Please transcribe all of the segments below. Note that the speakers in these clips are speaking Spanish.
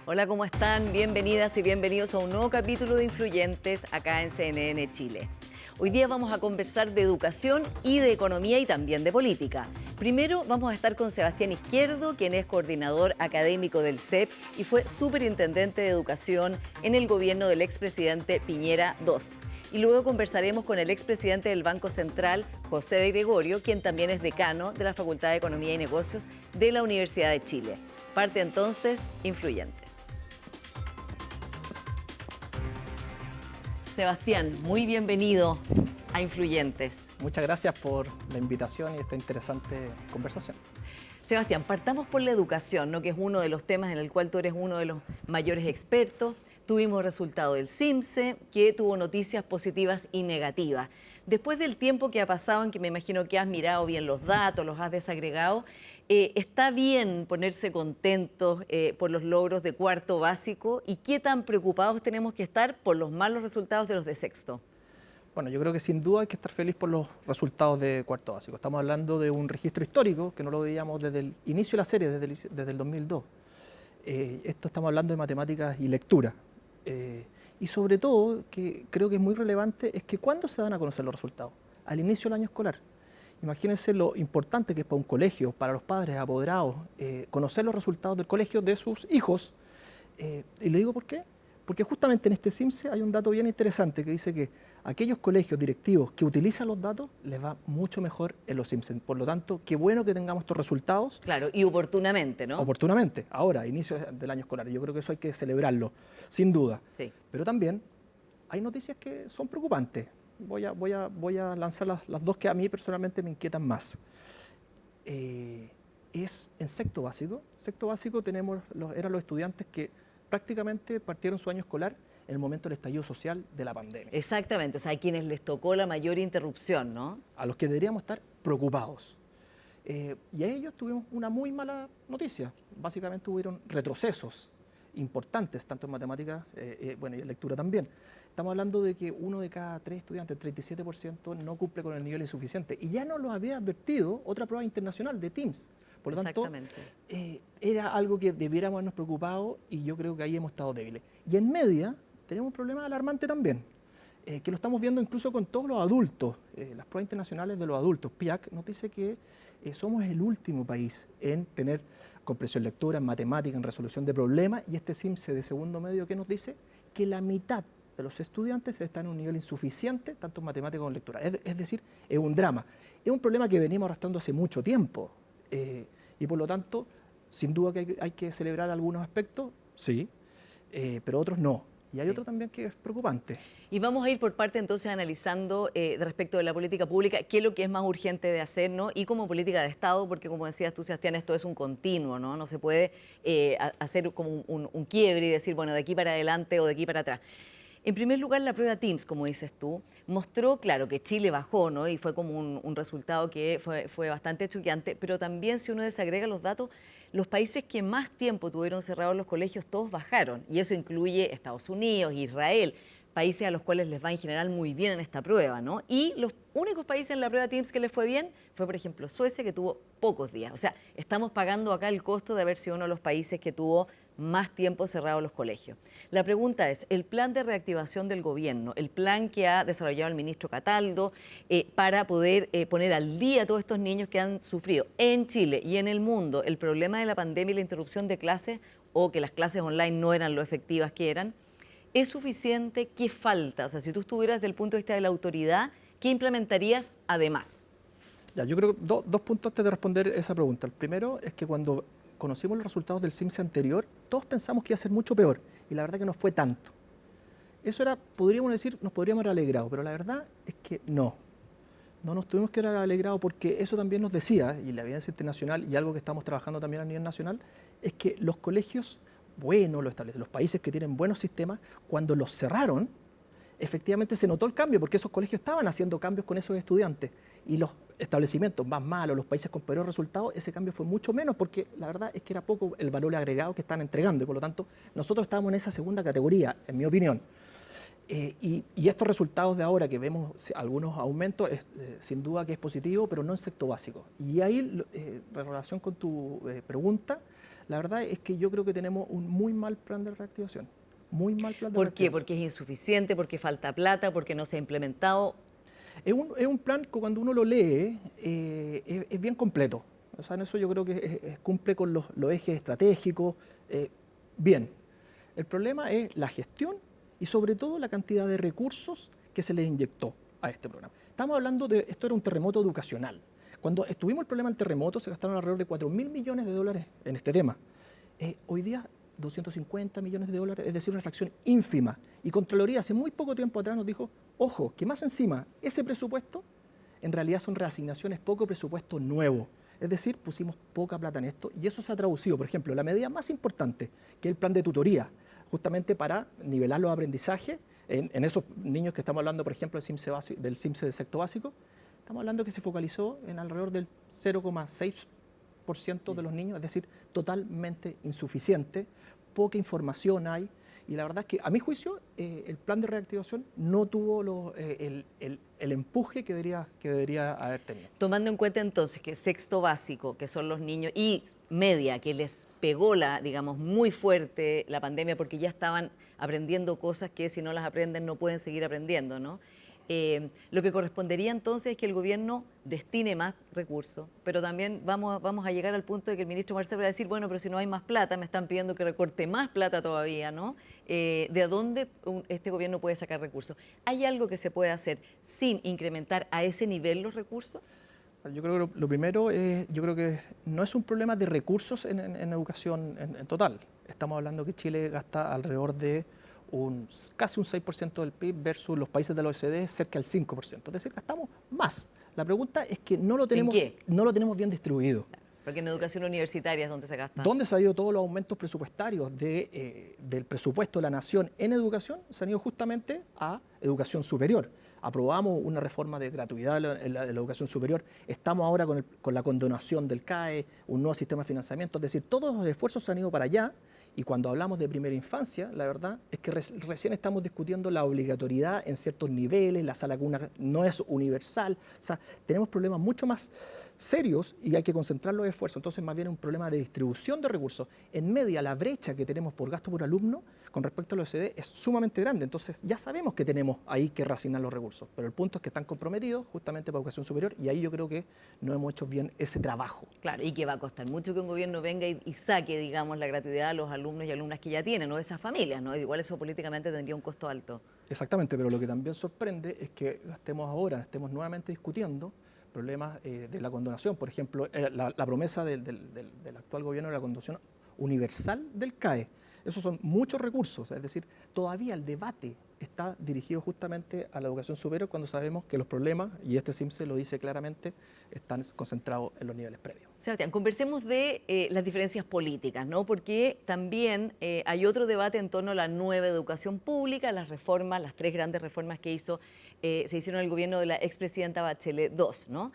Hola, ¿cómo están? Bienvenidas y bienvenidos a un nuevo capítulo de Influyentes acá en CNN Chile. Hoy día vamos a conversar de educación y de economía y también de política. Primero vamos a estar con Sebastián Izquierdo, quien es coordinador académico del CEP y fue superintendente de educación en el gobierno del expresidente Piñera II. Y luego conversaremos con el expresidente del Banco Central, José de Gregorio, quien también es decano de la Facultad de Economía y Negocios de la Universidad de Chile. Parte entonces, Influyentes. Sebastián, muy bienvenido a Influyentes. Muchas gracias por la invitación y esta interesante conversación. Sebastián, partamos por la educación, ¿no? Que es uno de los temas en el cual tú eres uno de los mayores expertos. Tuvimos resultado del CIMSE, que tuvo noticias positivas y negativas. Después del tiempo que ha pasado, en que me imagino que has mirado bien los datos, los has desagregado, ¿está bien ponerse contentos por los logros de cuarto básico? ¿Y qué tan preocupados tenemos que estar por los malos resultados de los de sexto? Bueno, yo creo que sin duda hay que estar feliz por los resultados de cuarto básico. Estamos hablando de un registro histórico que no lo veíamos desde el inicio de la serie, desde el 2002. Esto estamos hablando de matemáticas y lectura. Y sobre todo, que creo que es muy relevante, es que ¿cuándo se dan a conocer los resultados? Al inicio del año escolar. Imagínense lo importante que es para un colegio, para los padres, apoderados, conocer los resultados del colegio de sus hijos. Y le digo por qué. Porque justamente en este CIMSE hay un dato bien interesante que dice que aquellos colegios directivos que utilizan los datos les va mucho mejor en los CIMSE. Por lo tanto, qué bueno que tengamos estos resultados. Claro, y oportunamente, ¿no? Oportunamente, ahora, inicio del año escolar. Yo creo que eso hay que celebrarlo, sin duda. Sí. Pero también hay noticias que son preocupantes. Voy a lanzar las dos que a mí personalmente me inquietan más. Es en sexto básico. Sexto básico eran los estudiantes que prácticamente partieron su año escolar en el momento del estallido social de la pandemia. Exactamente, o sea, a quienes les tocó la mayor interrupción, ¿no? A los que deberíamos estar preocupados. Y a ellos tuvimos una muy mala noticia. Básicamente hubieron retrocesos importantes, tanto en matemáticas, y en lectura también. Estamos hablando de que 1 de cada 3 estudiantes, 37%, no cumple con el nivel insuficiente. Y ya nos lo había advertido otra prueba internacional de TIMSS. Por lo tanto, era algo que debiéramos habernos preocupado y yo creo que ahí hemos estado débiles. Y en media tenemos un problema alarmante también, que lo estamos viendo incluso con todos los adultos. Las pruebas internacionales de los adultos, PIAAC, nos dice que somos el último país en tener comprensión lectora, en matemática, en resolución de problemas, y este CIMSE de segundo medio que nos dice que la mitad de los estudiantes están en un nivel insuficiente, tanto en matemática como en lectura. Es decir, es un drama. Es un problema que venimos arrastrando hace mucho tiempo. Y por lo tanto, sin duda que hay que celebrar algunos aspectos, sí, pero otros no. Y hay otro también que es preocupante. Y vamos a ir por parte entonces analizando respecto de la política pública, qué es lo que es más urgente de hacer, ¿no? Y como política de Estado, porque como decías tú, Sebastián, esto es un continuo, ¿no? No se puede hacer como un quiebre y decir, bueno, de aquí para adelante o de aquí para atrás. En primer lugar, la prueba TIMSS, como dices tú, mostró, claro, que Chile bajó, ¿no? Y fue como un resultado que fue bastante choqueante, pero también si uno desagrega los datos, los países que más tiempo tuvieron cerrados los colegios, todos bajaron. Y eso incluye Estados Unidos, Israel, países a los cuales les va en general muy bien en esta prueba, ¿no? Y los únicos países en la prueba TIMSS que les fue bien fue, por ejemplo, Suecia, que tuvo pocos días. O sea, estamos pagando acá el costo de haber sido uno de los países que tuvo más tiempo cerrados los colegios. La pregunta es, el plan de reactivación del gobierno, el plan que ha desarrollado el ministro Cataldo para poder poner al día a todos estos niños que han sufrido en Chile y en el mundo el problema de la pandemia y la interrupción de clases o que las clases online no eran lo efectivas que eran, ¿es suficiente? ¿Qué falta? O sea, si tú estuvieras desde el punto de vista de la autoridad, ¿qué implementarías además? Ya, yo creo que dos puntos antes de responder esa pregunta. El primero es que cuando conocimos los resultados del CIMSE anterior, todos pensamos que iba a ser mucho peor, y la verdad que no fue tanto. Eso era, podríamos decir, nos podríamos haber alegrado, pero la verdad es que no nos tuvimos que haber alegrado porque eso también nos decía, y la evidencia internacional, y algo que estamos trabajando también a nivel nacional, es que los colegios buenos, los países que tienen buenos sistemas, cuando los cerraron, efectivamente se notó el cambio, porque esos colegios estaban haciendo cambios con esos estudiantes, y los establecimientos más malos, los países con peores resultados, ese cambio fue mucho menos, porque la verdad es que era poco el valor agregado que están entregando, y por lo tanto nosotros estábamos en esa segunda categoría, en mi opinión. Y estos resultados de ahora que vemos algunos aumentos, sin duda que es positivo, pero no en sexto básico. Y ahí, en relación con tu pregunta, la verdad es que yo creo que tenemos un muy mal plan de reactivación. Muy mal plan de ¿Por qué? reactivación. Porque es insuficiente, porque falta plata, porque no se ha implementado. Es un plan que cuando uno lo lee es bien completo. O sea, en eso yo creo que cumple con los ejes estratégicos. Bien. El problema es la gestión y sobre todo la cantidad de recursos que se le inyectó a este programa. Estamos hablando de, esto era un terremoto educacional. Cuando estuvimos el problema del terremoto se gastaron alrededor de 4.000 millones de dólares en este tema. Hoy día 250 millones de dólares, es decir, una fracción ínfima. Y Contraloría hace muy poco tiempo atrás nos dijo, ojo, que más encima ese presupuesto en realidad son reasignaciones, poco presupuesto nuevo. Es decir, pusimos poca plata en esto y eso se ha traducido, por ejemplo, la medida más importante, que es el plan de tutoría, justamente para nivelar los aprendizajes en esos niños que estamos hablando, por ejemplo, del CIMSE de sexto básico. Estamos hablando que se focalizó en alrededor del 0,6% de los niños, es decir, totalmente insuficiente, poca información hay, y la verdad es que, a mi juicio, el plan de reactivación no tuvo el empuje que debería haber tenido. Tomando en cuenta entonces que sexto básico, que son los niños, y media, que les pegó digamos, muy fuerte la pandemia porque ya estaban aprendiendo cosas que si no las aprenden no pueden seguir aprendiendo, ¿no? Lo que correspondería entonces es que el gobierno destine más recursos, pero también vamos a llegar al punto de que el ministro Marcel va a decir, bueno, pero si no hay más plata, me están pidiendo que recorte más plata todavía, ¿no? ¿De dónde este gobierno puede sacar recursos? ¿Hay algo que se puede hacer sin incrementar a ese nivel los recursos? Yo creo que lo primero es, yo creo que no es un problema de recursos en educación en total. Estamos hablando que Chile gasta alrededor de casi un 6% del PIB versus los países de la OECD cerca del 5%. Es decir, gastamos más. La pregunta es que no lo tenemos bien distribuido. Porque en educación universitaria es donde se gasta. ¿Dónde se han ido todos los aumentos presupuestarios del presupuesto de la nación en educación? Se han ido justamente a educación superior. Aprobamos una reforma de gratuidad en la educación superior. Estamos ahora con la condonación del CAE, un nuevo sistema de financiamiento. Es decir, todos los esfuerzos se han ido para allá. Y cuando hablamos de primera infancia, la verdad es que recién estamos discutiendo la obligatoriedad en ciertos niveles, la sala cuna no es universal. O sea, tenemos problemas mucho más serios y hay que concentrar los esfuerzos. Entonces, más bien es un problema de distribución de recursos. En media, la brecha que tenemos por gasto por alumno con respecto a la OECD es sumamente grande. Entonces, ya sabemos que tenemos ahí que reasignar los recursos. Pero el punto es que están comprometidos justamente para educación superior y ahí yo creo que no hemos hecho bien ese trabajo. Claro, y que va a costar mucho que un gobierno venga y saque, digamos, la gratuidad a los alumnos y alumnas que ya tienen, o esas familias, ¿no? Igual eso políticamente tendría un costo alto. Exactamente, pero lo que también sorprende es que estemos nuevamente discutiendo problemas de la condonación. Por ejemplo, la promesa del actual gobierno de la condonación universal del CAE. Esos son muchos recursos, es decir, todavía el debate está dirigido justamente a la educación superior cuando sabemos que los problemas, y este CIMSE lo dice claramente, están concentrados en los niveles previos. Sebastián, conversemos de las diferencias políticas, ¿no? Porque también hay otro debate en torno a la nueva educación pública, las reformas, las 3 grandes reformas que se hicieron en el gobierno de la expresidenta Bachelet II, ¿no?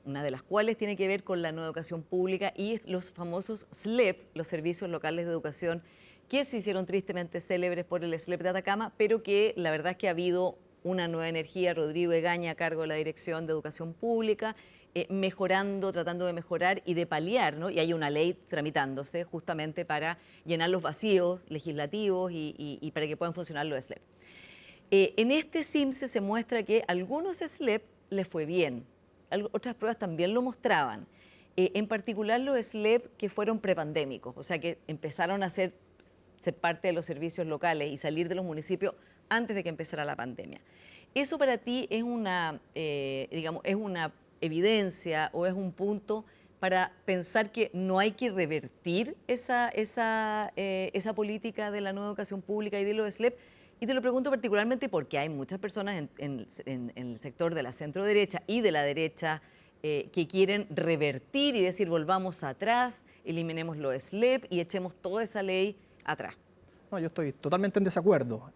Una de las cuales tiene que ver con la nueva educación pública y los famosos SLEP, los Servicios Locales de Educación, que se hicieron tristemente célebres por el SLEP de Atacama, pero que la verdad es que ha habido una nueva energía, Rodrigo Egaña a cargo de la Dirección de Educación Pública, mejorando, tratando de mejorar y de paliar, ¿no? Y hay una ley tramitándose justamente para llenar los vacíos legislativos y para que puedan funcionar los SLEP. En este CIMSE se muestra que a algunos SLEP les fue bien, otras pruebas también lo mostraban, en particular los SLEP que fueron prepandémicos, o sea que empezaron a ser parte de los servicios locales y salir de los municipios antes de que empezara la pandemia. ¿Eso para ti es digamos, es una evidencia o es un punto para pensar que no hay que revertir esa política de la nueva educación pública y de los SLEP? Y te lo pregunto particularmente porque hay muchas personas en el sector de la centro derecha y de la derecha que quieren revertir y decir volvamos atrás, eliminemos los SLEP y echemos toda esa ley atrás. No, yo estoy totalmente en desacuerdo.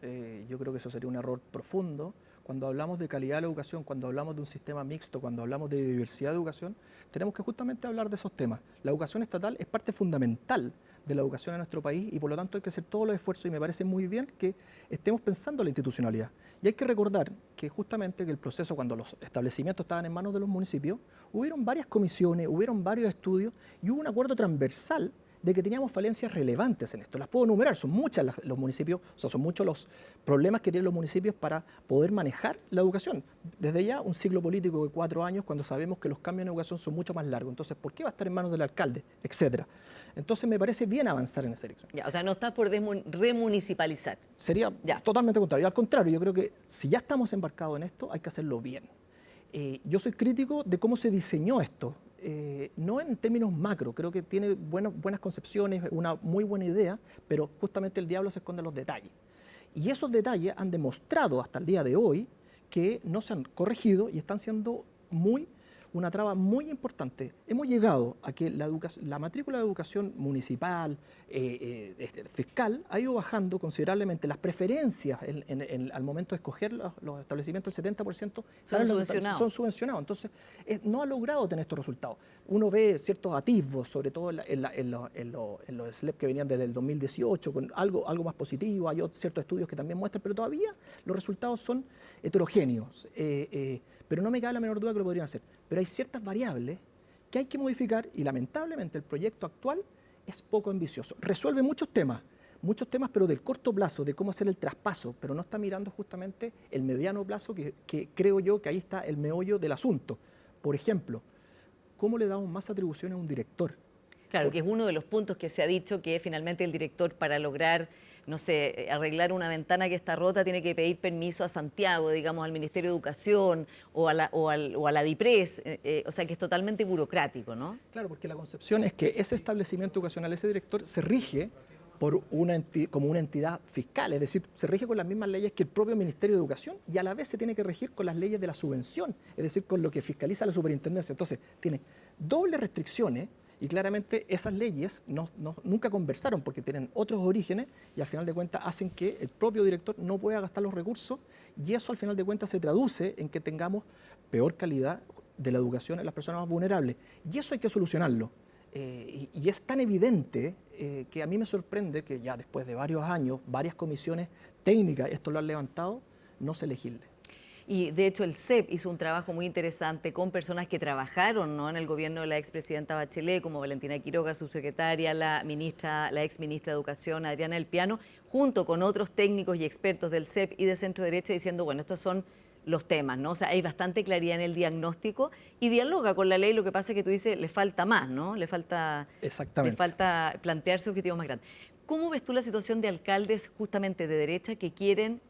Yo creo que eso sería un error profundo cuando hablamos de calidad de la educación, cuando hablamos de un sistema mixto, cuando hablamos de diversidad de educación, tenemos que justamente hablar de esos temas. La educación estatal es parte fundamental de la educación en nuestro país y por lo tanto hay que hacer todos los esfuerzos y me parece muy bien que estemos pensando en la institucionalidad. Y hay que recordar que justamente que el proceso, cuando los establecimientos estaban en manos de los municipios, hubieron varias comisiones, hubieron varios estudios y hubo un acuerdo transversal de que teníamos falencias relevantes en esto. Las puedo enumerar, son muchas los municipios, o sea, son muchos los problemas que tienen los municipios para poder manejar la educación. Desde ya un ciclo político de 4 años, cuando sabemos que los cambios en educación son mucho más largos. Entonces, ¿por qué va a estar en manos del alcalde? Etcétera. Entonces, me parece bien avanzar en esa dirección. Ya, o sea, no estás por remunicipalizar. Sería totalmente contrario. Al contrario, yo creo que si ya estamos embarcados en esto, hay que hacerlo bien. Yo soy crítico de cómo se diseñó esto. No en términos macro, creo que tiene buenas concepciones, una muy buena idea, pero justamente el diablo se esconde en los detalles. Y esos detalles han demostrado hasta el día de hoy que no se han corregido y están siendo una traba muy importante. Hemos llegado a que la matrícula de educación municipal, fiscal, ha ido bajando considerablemente. Las preferencias al momento de escoger los establecimientos, el 70% son subvencionados. Entonces, no ha logrado tener estos resultados. Uno ve ciertos atisbos, sobre todo en los SLEP que venían desde el 2018, con algo más positivo. Hay ciertos estudios que también muestran, pero todavía los resultados son heterogéneos. Pero no me cabe la menor duda que lo podrían hacer. Pero hay ciertas variables que hay que modificar y lamentablemente el proyecto actual es poco ambicioso. Resuelve muchos temas, pero del corto plazo, de cómo hacer el traspaso, pero no está mirando justamente el mediano plazo, que creo yo que ahí está el meollo del asunto. Por ejemplo, ¿cómo le damos más atribuciones a un director? Claro, que es uno de los puntos que se ha dicho que finalmente el director, para lograr, no sé, arreglar una ventana que está rota, tiene que pedir permiso a Santiago, digamos, al Ministerio de Educación o a la DIPRES, o sea que es totalmente burocrático, ¿no? Claro, porque la concepción es que ese establecimiento educacional, ese director, se rige como una entidad fiscal, es decir, se rige con las mismas leyes que el propio Ministerio de Educación y a la vez se tiene que regir con las leyes de la subvención, es decir, con lo que fiscaliza la superintendencia. Entonces, tiene dobles restricciones. Y claramente esas leyes nunca conversaron porque tienen otros orígenes y al final de cuentas hacen que el propio director no pueda gastar los recursos y eso al final de cuentas se traduce en que tengamos peor calidad de la educación en las personas más vulnerables. Y eso hay que solucionarlo. Y es tan evidente que a mí me sorprende que ya después de varios años, varias comisiones técnicas, esto lo han levantado, no se legisle. Y de hecho el CEP hizo un trabajo muy interesante con personas que trabajaron, ¿no?, en el gobierno de la expresidenta Bachelet, como Valentina Quiroga, subsecretaria, la exministra de Educación, Adriana del Piano, junto con otros técnicos y expertos del CEP y de centro derecha, diciendo, bueno, estos son los temas, ¿no? O sea, hay bastante claridad en el diagnóstico y dialoga con la ley. Lo que pasa es que tú dices, le falta más, ¿no? Le falta plantearse objetivos más grandes. ¿Cómo ves tú la situación de alcaldes justamente de derecha que quieren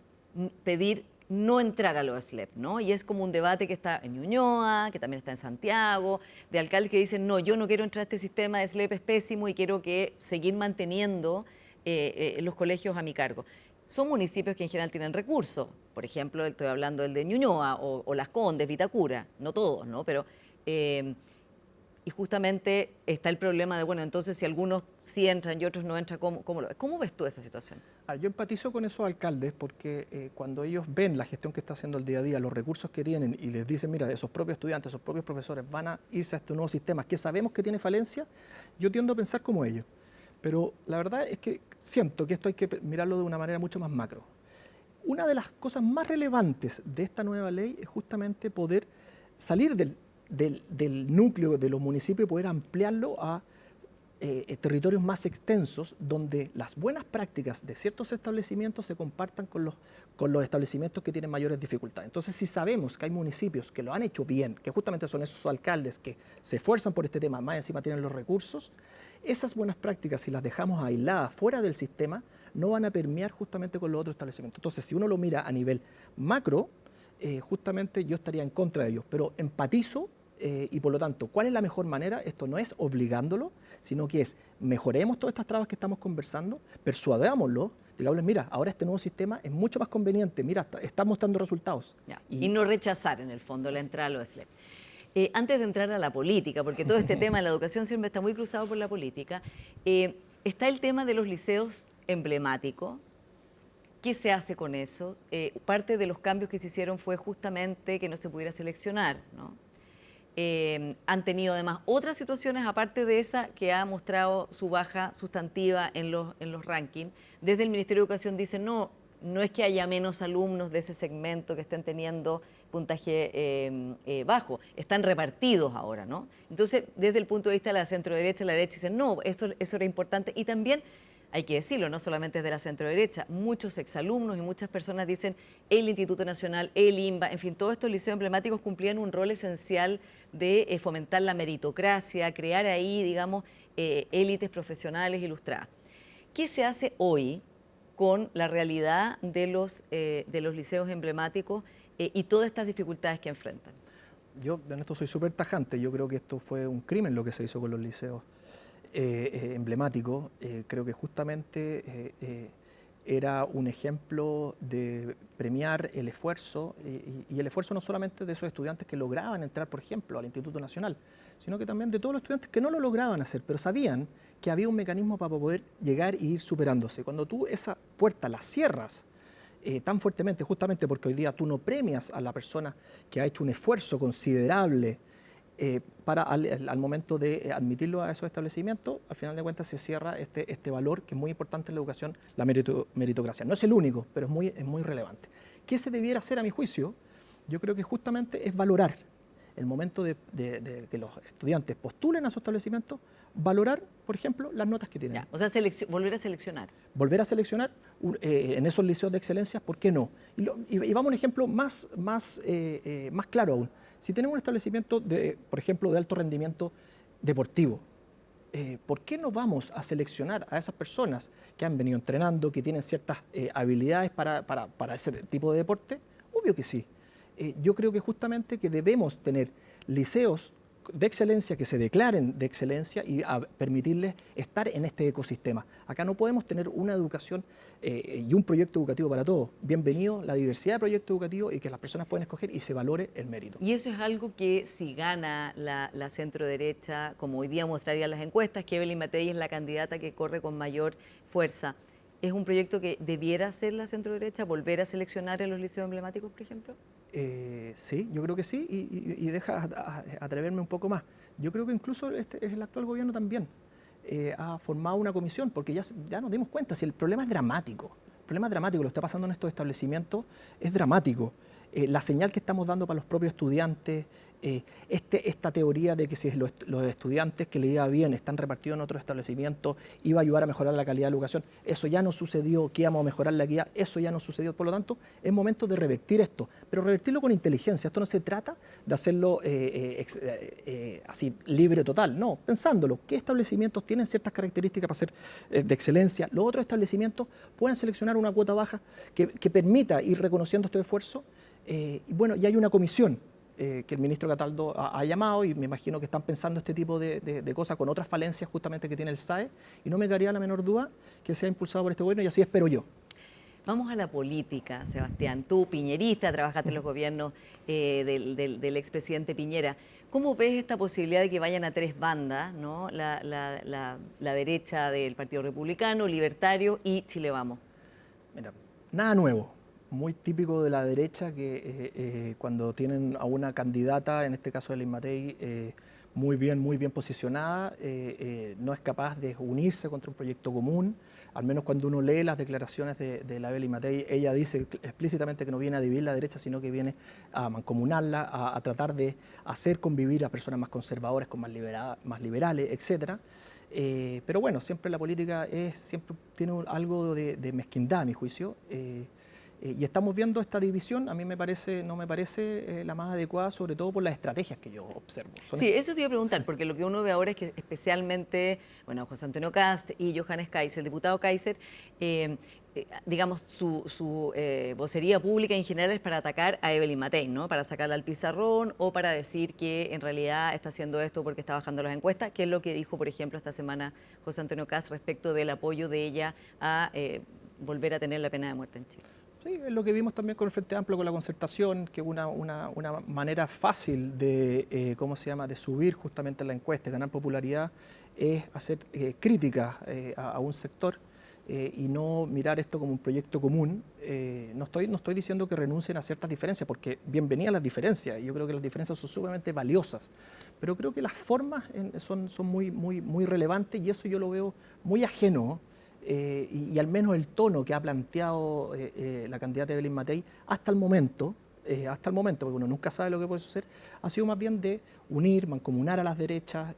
pedir no entrar a los SLEP, ¿no? Y es como un debate que está en Ñuñoa, que también está en Santiago, de alcaldes que dicen, no, yo no quiero entrar a este sistema de SLEP, es pésimo y quiero seguir manteniendo los colegios a mi cargo. Son municipios que en general tienen recursos, por ejemplo, estoy hablando del de Ñuñoa o Las Condes, Vitacura, no todos, ¿no? Pero, y justamente está el problema de, bueno, entonces si algunos sí entran y otros no entran, ¿cómo ves tú esa situación? Yo empatizo con esos alcaldes porque cuando ellos ven la gestión que está haciendo el día a día, los recursos que tienen y les dicen, mira, esos propios estudiantes, esos propios profesores van a irse a este nuevo sistema que sabemos que tiene falencia, yo tiendo a pensar como ellos. Pero la verdad es que siento que esto hay que mirarlo de una manera mucho más macro. Una de las cosas más relevantes de esta nueva ley es justamente poder salir del núcleo de los municipios y poder ampliarlo a territorios más extensos donde las buenas prácticas de ciertos establecimientos se compartan con los establecimientos que tienen mayores dificultades. Entonces, si sabemos que hay municipios que lo han hecho bien, que justamente son esos alcaldes que se esfuerzan por este tema, más encima tienen los recursos, esas buenas prácticas, si las dejamos aisladas fuera del sistema, no van a permear justamente con los otros establecimientos. Entonces, si uno lo mira a nivel macro, justamente yo estaría en contra de ellos, pero empatizo. Y por lo tanto, ¿cuál es la mejor manera? Esto no es obligándolo, sino que es mejoremos todas estas trabas que estamos conversando, persuadámoslo, digámosles, mira, ahora este nuevo sistema es mucho más conveniente, mira, está mostrando resultados. Y no rechazar en el fondo la entrada a los SLEP. Antes de entrar a la política, porque todo este tema de la educación siempre está muy cruzado por la política, está el tema de los liceos emblemáticos, ¿Qué se hace con eso? Parte de los cambios que se hicieron fue justamente que no se pudiera seleccionar, ¿no? Han tenido además otras situaciones, aparte de esa, que ha mostrado su baja sustantiva en los rankings. Desde el Ministerio de Educación dicen, no, no es que haya menos alumnos de ese segmento que estén teniendo puntaje bajo, están repartidos ahora, ¿no? Entonces, desde el punto de vista de la centro-derecha, la derecha dicen, no, eso era importante. Y también, hay que decirlo, no solamente desde la centro-derecha, muchos exalumnos y muchas personas dicen el Instituto Nacional, el INBA, en fin, todos estos liceos emblemáticos cumplían un rol esencial de fomentar la meritocracia, crear ahí, digamos, élites profesionales ilustradas. ¿Qué se hace hoy con la realidad de los liceos emblemáticos y todas estas dificultades que enfrentan? Yo en esto soy súper tajante, yo creo que esto fue un crimen lo que se hizo con los liceos emblemáticos. Creo que justamente era un ejemplo de premiar el esfuerzo, y el esfuerzo no solamente de esos estudiantes que lograban entrar, por ejemplo, al Instituto Nacional, sino que también de todos los estudiantes que no lo lograban hacer, pero sabían que había un mecanismo para poder llegar e ir superándose. Cuando tú esa puerta la cierras tan fuertemente, justamente porque hoy día tú no premias a la persona que ha hecho un esfuerzo considerable al momento de admitirlo a esos establecimientos, al final de cuentas se cierra este valor que es muy importante en la educación, la meritocracia. No es el único, pero es muy relevante. ¿Qué se debiera hacer a mi juicio? Yo creo que justamente es valorar el momento de que los estudiantes postulen a su establecimiento, valorar, por ejemplo, las notas que tienen. Ya, o sea, volver a seleccionar. Volver a seleccionar en esos liceos de excelencia, ¿por qué no? Y vamos a un ejemplo más claro aún. Si tenemos un establecimiento, por ejemplo, de alto rendimiento deportivo, ¿por qué no vamos a seleccionar a esas personas que han venido entrenando, que tienen ciertas habilidades para ese tipo de deporte? Obvio que sí. Yo creo que justamente que debemos tener liceos de excelencia que se declaren de excelencia y permitirles estar en este ecosistema. Acá no podemos tener una educación y un proyecto educativo para todos. Bienvenido la diversidad de proyectos educativos y que las personas puedan escoger y se valore el mérito. Y eso es algo que si gana la centro-derecha, como hoy día mostrarían las encuestas, que Evelyn Matei es la candidata que corre con mayor fuerza, ¿es un proyecto que debiera hacer la centro-derecha, volver a seleccionar en los liceos emblemáticos, por ejemplo? Sí, yo creo que sí, y deja atreverme un poco más. Yo creo que incluso el actual gobierno también ha formado una comisión, porque ya nos dimos cuenta, si el problema es dramático, lo que está pasando en estos establecimientos es dramático. La señal que estamos dando para los propios estudiantes, esta teoría de que si los estudiantes que le iba bien están repartidos en otros establecimientos, iba a ayudar a mejorar la calidad de la educación, eso ya no sucedió, que íbamos a mejorar la equidad, eso ya no sucedió. Por lo tanto, es momento de revertir esto, pero revertirlo con inteligencia. Esto no se trata de hacerlo así libre total, no, pensándolo, qué establecimientos tienen ciertas características para ser de excelencia, los otros establecimientos pueden seleccionar una cuota baja que permita ir reconociendo estos esfuerzos. Y bueno, ya hay una comisión que el ministro Cataldo ha llamado, y me imagino que están pensando este tipo de cosas con otras falencias justamente que tiene el SAE, y no me quedaría la menor duda que sea impulsado por este gobierno, y así espero yo. Vamos a la política, Sebastián. Tú, piñerista, trabajaste en los gobiernos del expresidente Piñera. ¿Cómo ves esta posibilidad de que vayan a tres bandas, ¿no? La derecha del Partido Republicano, Libertario y Chile Vamos? Mira, nada nuevo. Muy típico de la derecha que cuando tienen a una candidata, en este caso Evelyn Matei, muy bien posicionada, no es capaz de unirse contra un proyecto común. Al menos cuando uno lee las declaraciones de la Evelyn Matei, ella dice explícitamente que no viene a dividir la derecha, sino que viene a mancomunarla, a tratar de hacer convivir a personas más conservadoras con más liberales, etcétera. Pero bueno, siempre la política siempre tiene algo de mezquindad, a mi juicio. Y estamos viendo esta división, a mí no me parece la más adecuada, sobre todo por las estrategias que yo observo. Sí, eso te iba a preguntar, porque lo que uno ve ahora es que especialmente, bueno, José Antonio Kast y Johannes Kaiser, el diputado Kaiser, digamos, su vocería pública en general es para atacar a Evelyn Matei, ¿no? Para sacarla al pizarrón o para decir que en realidad está haciendo esto porque está bajando las encuestas, que es lo que dijo, por ejemplo, esta semana José Antonio Kast respecto del apoyo de ella a volver a tener la pena de muerte en Chile. Sí, es lo que vimos también con el Frente Amplio, con la concertación, que una manera fácil de, de subir justamente la encuesta, ganar popularidad, es hacer críticas a un sector y no mirar esto como un proyecto común. No estoy diciendo que renuncien a ciertas diferencias, porque bienvenidas las diferencias, y yo creo que las diferencias son sumamente valiosas, pero creo que las formas son muy relevantes, y eso yo lo veo muy ajeno, y al menos el tono que ha planteado la candidata Evelyn Matei hasta el momento, porque uno nunca sabe lo que puede suceder, ha sido más bien de unir, mancomunar a las derechas,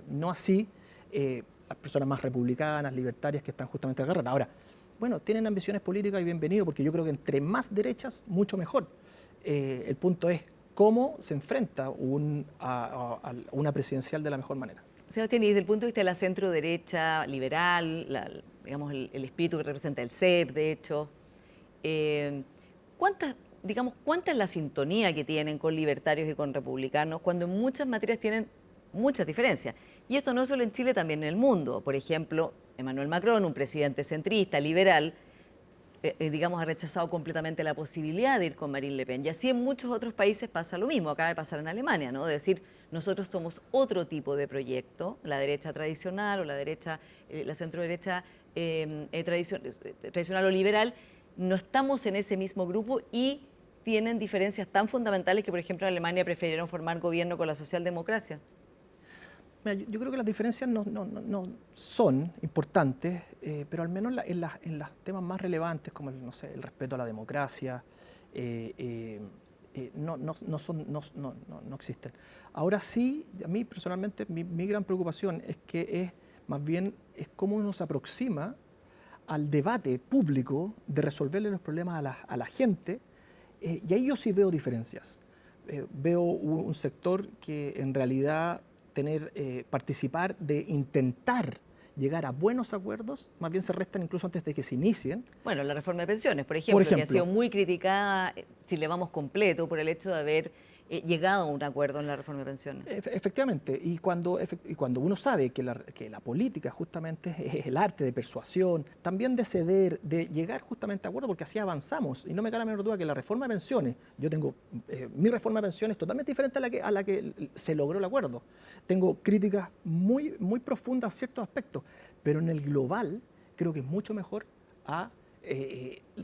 no así las personas más republicanas, libertarias que están justamente en la carrera. Ahora, bueno, tienen ambiciones políticas y bienvenido, porque yo creo que entre más derechas, mucho mejor. El punto es cómo se enfrenta a una presidencial de la mejor manera. Sebastián, y desde el punto de vista de la centro derecha liberal, digamos el espíritu que representa el CEP, de hecho, ¿cuánta es la sintonía que tienen con libertarios y con republicanos cuando en muchas materias tienen muchas diferencias? Y esto no solo en Chile, también en el mundo. Por ejemplo, Emmanuel Macron, un presidente centrista, liberal, ha rechazado completamente la posibilidad de ir con Marine Le Pen. Y así en muchos otros países pasa lo mismo. Acaba de pasar en Alemania, ¿no? De decir, nosotros somos otro tipo de proyecto, la derecha tradicional o la centro derecha tradicional o liberal, no estamos en ese mismo grupo y tienen diferencias tan fundamentales que, por ejemplo, en Alemania prefirieron formar gobierno con la socialdemocracia. Mira, yo creo que las diferencias no son importantes, pero al menos en los temas más relevantes, como el respeto a la democracia, no existen. Ahora sí, a mí personalmente, mi gran preocupación es que más bien es cómo uno se aproxima al debate público de resolverle los problemas a la gente, y ahí yo sí veo diferencias. Veo un sector que en realidad participar de intentar llegar a buenos acuerdos, más bien se restan incluso antes de que se inicien. Bueno, la reforma de pensiones, por ejemplo, que ha sido muy criticada, si le vamos completo, por el hecho de haber llegado a un acuerdo en la reforma de pensiones. Efectivamente, y cuando uno sabe que la política justamente es el arte de persuasión, también de ceder, de llegar justamente a acuerdo, porque así avanzamos, y no me cabe la menor duda que la reforma de pensiones, yo tengo mi reforma de pensiones totalmente diferente a la que se logró el acuerdo. Tengo críticas muy profundas a ciertos aspectos, pero en el global creo que es mucho mejor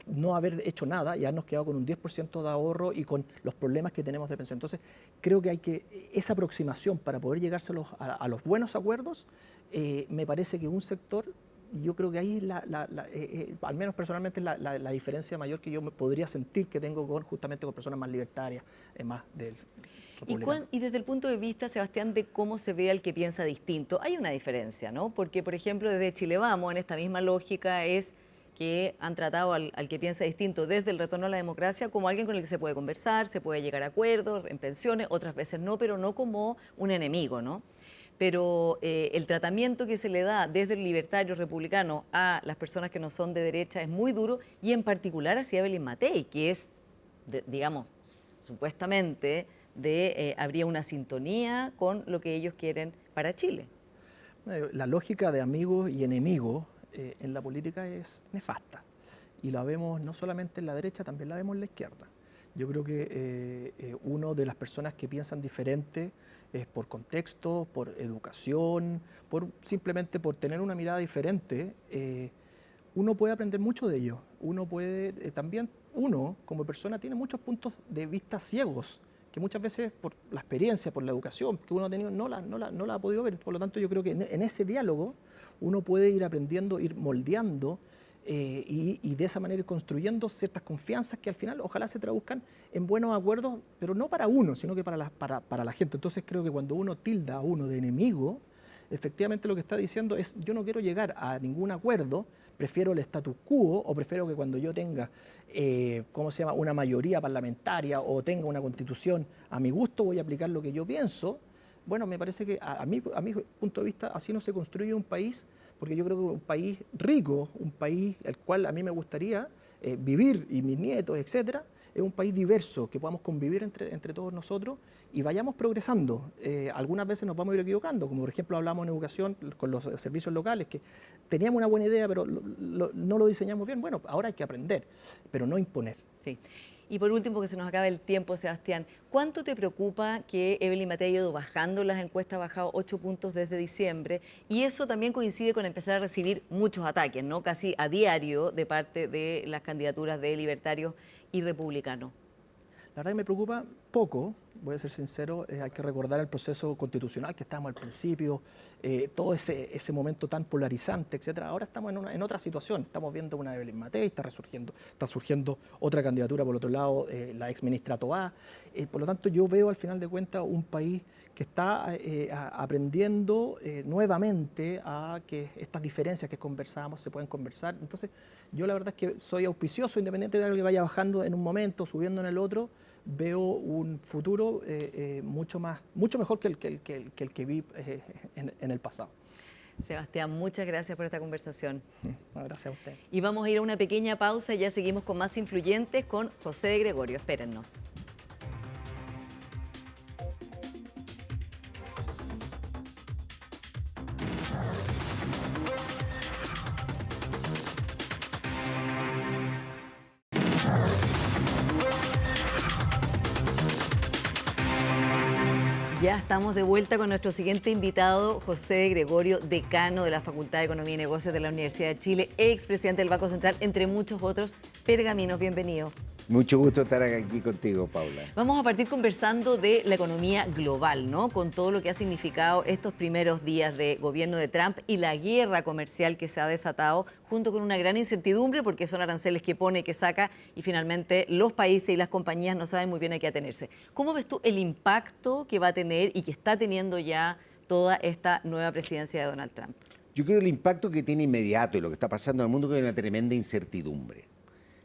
no haber hecho nada y habernos quedado con un 10% de ahorro y con los problemas que tenemos de pensión. Entonces, creo que esa aproximación para poder llegárselos a los buenos acuerdos, me parece que un sector, yo creo que ahí, al menos personalmente, la diferencia mayor que yo podría sentir que tengo justamente con personas más libertarias, más del republicano. Y desde el punto de vista, Sebastián, de cómo se ve al que piensa distinto, hay una diferencia, ¿no? Porque, por ejemplo, desde Chile Vamos, en esta misma lógica, es que han tratado al que piensa distinto desde el retorno a la democracia como alguien con el que se puede conversar, se puede llegar a acuerdos en pensiones, otras veces no, pero no como un enemigo, ¿no? Pero el tratamiento que se le da desde el libertario republicano a las personas que no son de derecha es muy duro, y en particular hacia Evelyn Matei, que es, supuestamente, habría una sintonía con lo que ellos quieren para Chile. La lógica de amigos y enemigos en la política es nefasta, y la vemos no solamente en la derecha, también la vemos en la izquierda. Yo creo que uno de las personas que piensan diferente es por contexto, por educación, simplemente por tener una mirada diferente. Uno puede aprender mucho de ello. Uno puede también, como persona tiene muchos puntos de vista ciegos, que muchas veces por la experiencia, por la educación que uno ha tenido, no la ha podido ver. Por lo tanto, yo creo que en ese diálogo uno puede ir aprendiendo, ir moldeando, y de esa manera ir construyendo ciertas confianzas que al final ojalá se traduzcan en buenos acuerdos, pero no para uno, sino que para la gente. Entonces creo que cuando uno tilda a uno de enemigo, efectivamente lo que está diciendo es: yo no quiero llegar a ningún acuerdo, prefiero el status quo, o prefiero que cuando yo tenga una mayoría parlamentaria o tenga una constitución a mi gusto, voy a aplicar lo que yo pienso. Bueno, me parece que a mi punto de vista así no se construye un país, porque yo creo que un país rico, un país el cual a mí me gustaría vivir, y mis nietos, etcétera, es un país diverso, que podamos convivir entre todos nosotros y vayamos progresando. Algunas veces nos vamos a ir equivocando, como por ejemplo hablamos en educación con los servicios locales, que teníamos una buena idea, pero no lo diseñamos bien. Bueno, ahora hay que aprender, pero no imponer. Sí. Y por último, que se nos acaba el tiempo, Sebastián, ¿cuánto te preocupa que Evelyn Matei haya ido bajando las encuestas, ha bajado 8 puntos desde diciembre? Y eso también coincide con empezar a recibir muchos ataques, ¿no? Casi a diario de parte de las candidaturas de libertarios y republicanos. La verdad que me preocupa poco, voy a ser sincero, hay que recordar el proceso constitucional que estábamos al principio, todo ese momento tan polarizante, etcétera. Ahora estamos en otra situación, estamos viendo una Evelyn Matei, está surgiendo otra candidatura por otro lado, la exministra Toá. Por lo tanto, yo veo al final de cuentas un país que está aprendiendo nuevamente a que estas diferencias que conversábamos se pueden conversar. Entonces, yo la verdad es que soy auspicioso, independiente de algo que vaya bajando en un momento, subiendo en el otro, veo un futuro mucho mejor que el que vi en el pasado. Sebastián, muchas gracias por esta conversación. No, gracias a usted. Y vamos a ir a una pequeña pausa y ya seguimos con más influyentes con José de Gregorio. Espérennos. Ya estamos de vuelta con nuestro siguiente invitado, José de Gregorio, decano de la Facultad de Economía y Negocios de la Universidad de Chile, expresidente del Banco Central, entre muchos otros pergaminos. Bienvenido. Mucho gusto estar aquí contigo, Paula. Vamos a partir conversando de la economía global, ¿no? Con todo lo que ha significado estos primeros días de gobierno de Trump y la guerra comercial que se ha desatado, junto con una gran incertidumbre, porque son aranceles que pone, que saca, y finalmente los países y las compañías no saben muy bien a qué atenerse. ¿Cómo ves tú el impacto que va a tener y que está teniendo ya toda esta nueva presidencia de Donald Trump? Yo creo que el impacto que tiene inmediato y lo que está pasando en el mundo es que hay una tremenda incertidumbre.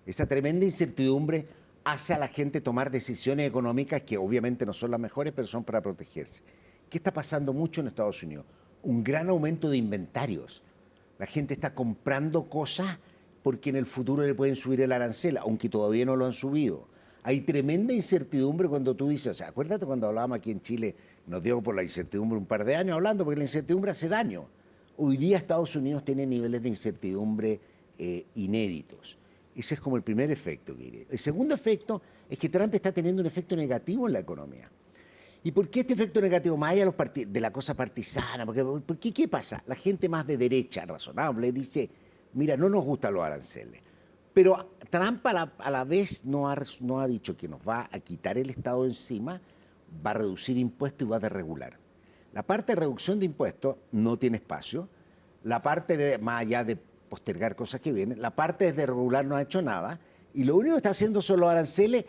Esa tremenda incertidumbre hace a la gente tomar decisiones económicas que obviamente no son las mejores, pero son para protegerse. ¿Qué está pasando mucho en Estados Unidos? Un gran aumento de inventarios. La gente está comprando cosas porque en el futuro le pueden subir el arancel, aunque todavía no lo han subido. Hay tremenda incertidumbre cuando tú dices, o sea, acuérdate cuando hablábamos aquí en Chile, nos dio por la incertidumbre un par de años hablando, porque la incertidumbre hace daño. Hoy día Estados Unidos tiene niveles de incertidumbre inéditos. Ese es como el primer efecto que diré. El segundo efecto es que Trump está teniendo un efecto negativo en la economía. ¿Y por qué este efecto negativo? Más allá de la cosa partisana. Porque, ¿qué pasa? La gente más de derecha, razonable, dice, mira, no nos gustan los aranceles. Pero Trump a la vez no ha dicho que nos va a quitar el Estado encima, va a reducir impuestos y va a desregular. La parte de reducción de impuestos no tiene espacio. La parte de, más allá de postergar cosas que vienen, la parte de regular no ha hecho nada y lo único que está haciendo son los aranceles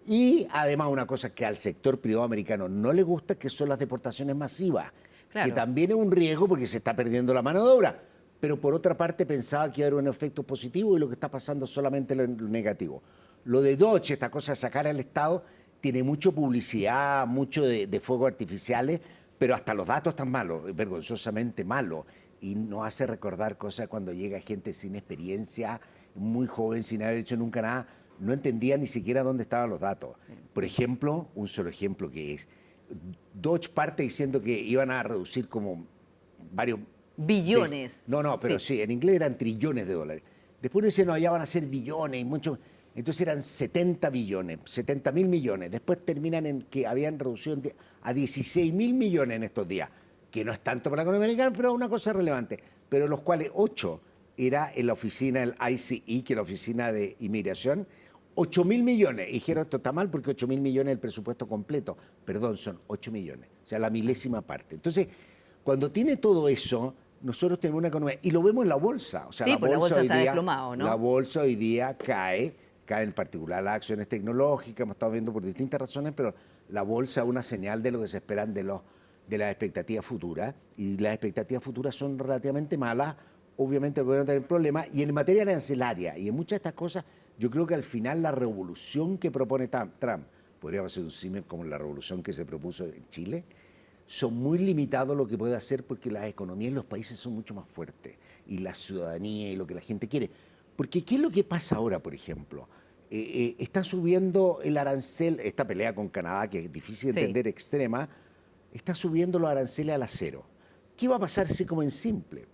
y además una cosa que al sector privado americano no le gusta, que son las deportaciones masivas, claro, que también es un riesgo porque se está perdiendo la mano de obra, pero por otra parte pensaba que iba a haber un efecto positivo y lo que está pasando es solamente lo negativo. Lo de Dodge, esta cosa de sacar al Estado, tiene mucha publicidad, mucho de fuegos artificiales, pero hasta los datos están malos, vergonzosamente malos. Y nos hace recordar cosas cuando llega gente sin experiencia, muy joven, sin haber hecho nunca nada, no entendía ni siquiera dónde estaban los datos. Por ejemplo, un solo ejemplo que es, Dodge parte diciendo que iban a reducir como varios... Billones. No, pero sí, en inglés eran trillones de dólares. Después dice, no, ya van a ser billones y mucho. Entonces eran 70 billones, 70.000 millones. Después terminan en que habían reducido a 16.000 millones en estos días, que no es tanto para la economía americana, pero es una cosa relevante, pero los cuales 8 era en la oficina del ICE, que es la oficina de inmigración, 8.000 millones. Y dijeron, esto está mal porque 8.000 millones es el presupuesto completo. Perdón, son 8 millones, o sea, la milésima parte. Entonces, cuando tiene todo eso, nosotros tenemos una economía, y lo vemos en la bolsa. O sea, sí, la bolsa se ha desplomado, ¿no? La bolsa hoy día cae en particular las acciones tecnológicas, hemos estado viendo por distintas razones, pero la bolsa es una señal de lo que se esperan de las expectativas futuras, y las expectativas futuras son relativamente malas. Obviamente el gobierno tiene problemas, y en materia arancelaria y en muchas de estas cosas, yo creo que al final la revolución que propone Trump, podríamos ser un símil como la revolución que se propuso en Chile, son muy limitados lo que puede hacer porque las economías en los países son mucho más fuertes, y la ciudadanía y lo que la gente quiere. Porque ¿qué es lo que pasa ahora, por ejemplo? Está subiendo el arancel, esta pelea con Canadá, que es difícil de entender, extrema, está subiendo los aranceles al acero. ¿Qué va a pasar así como en simple?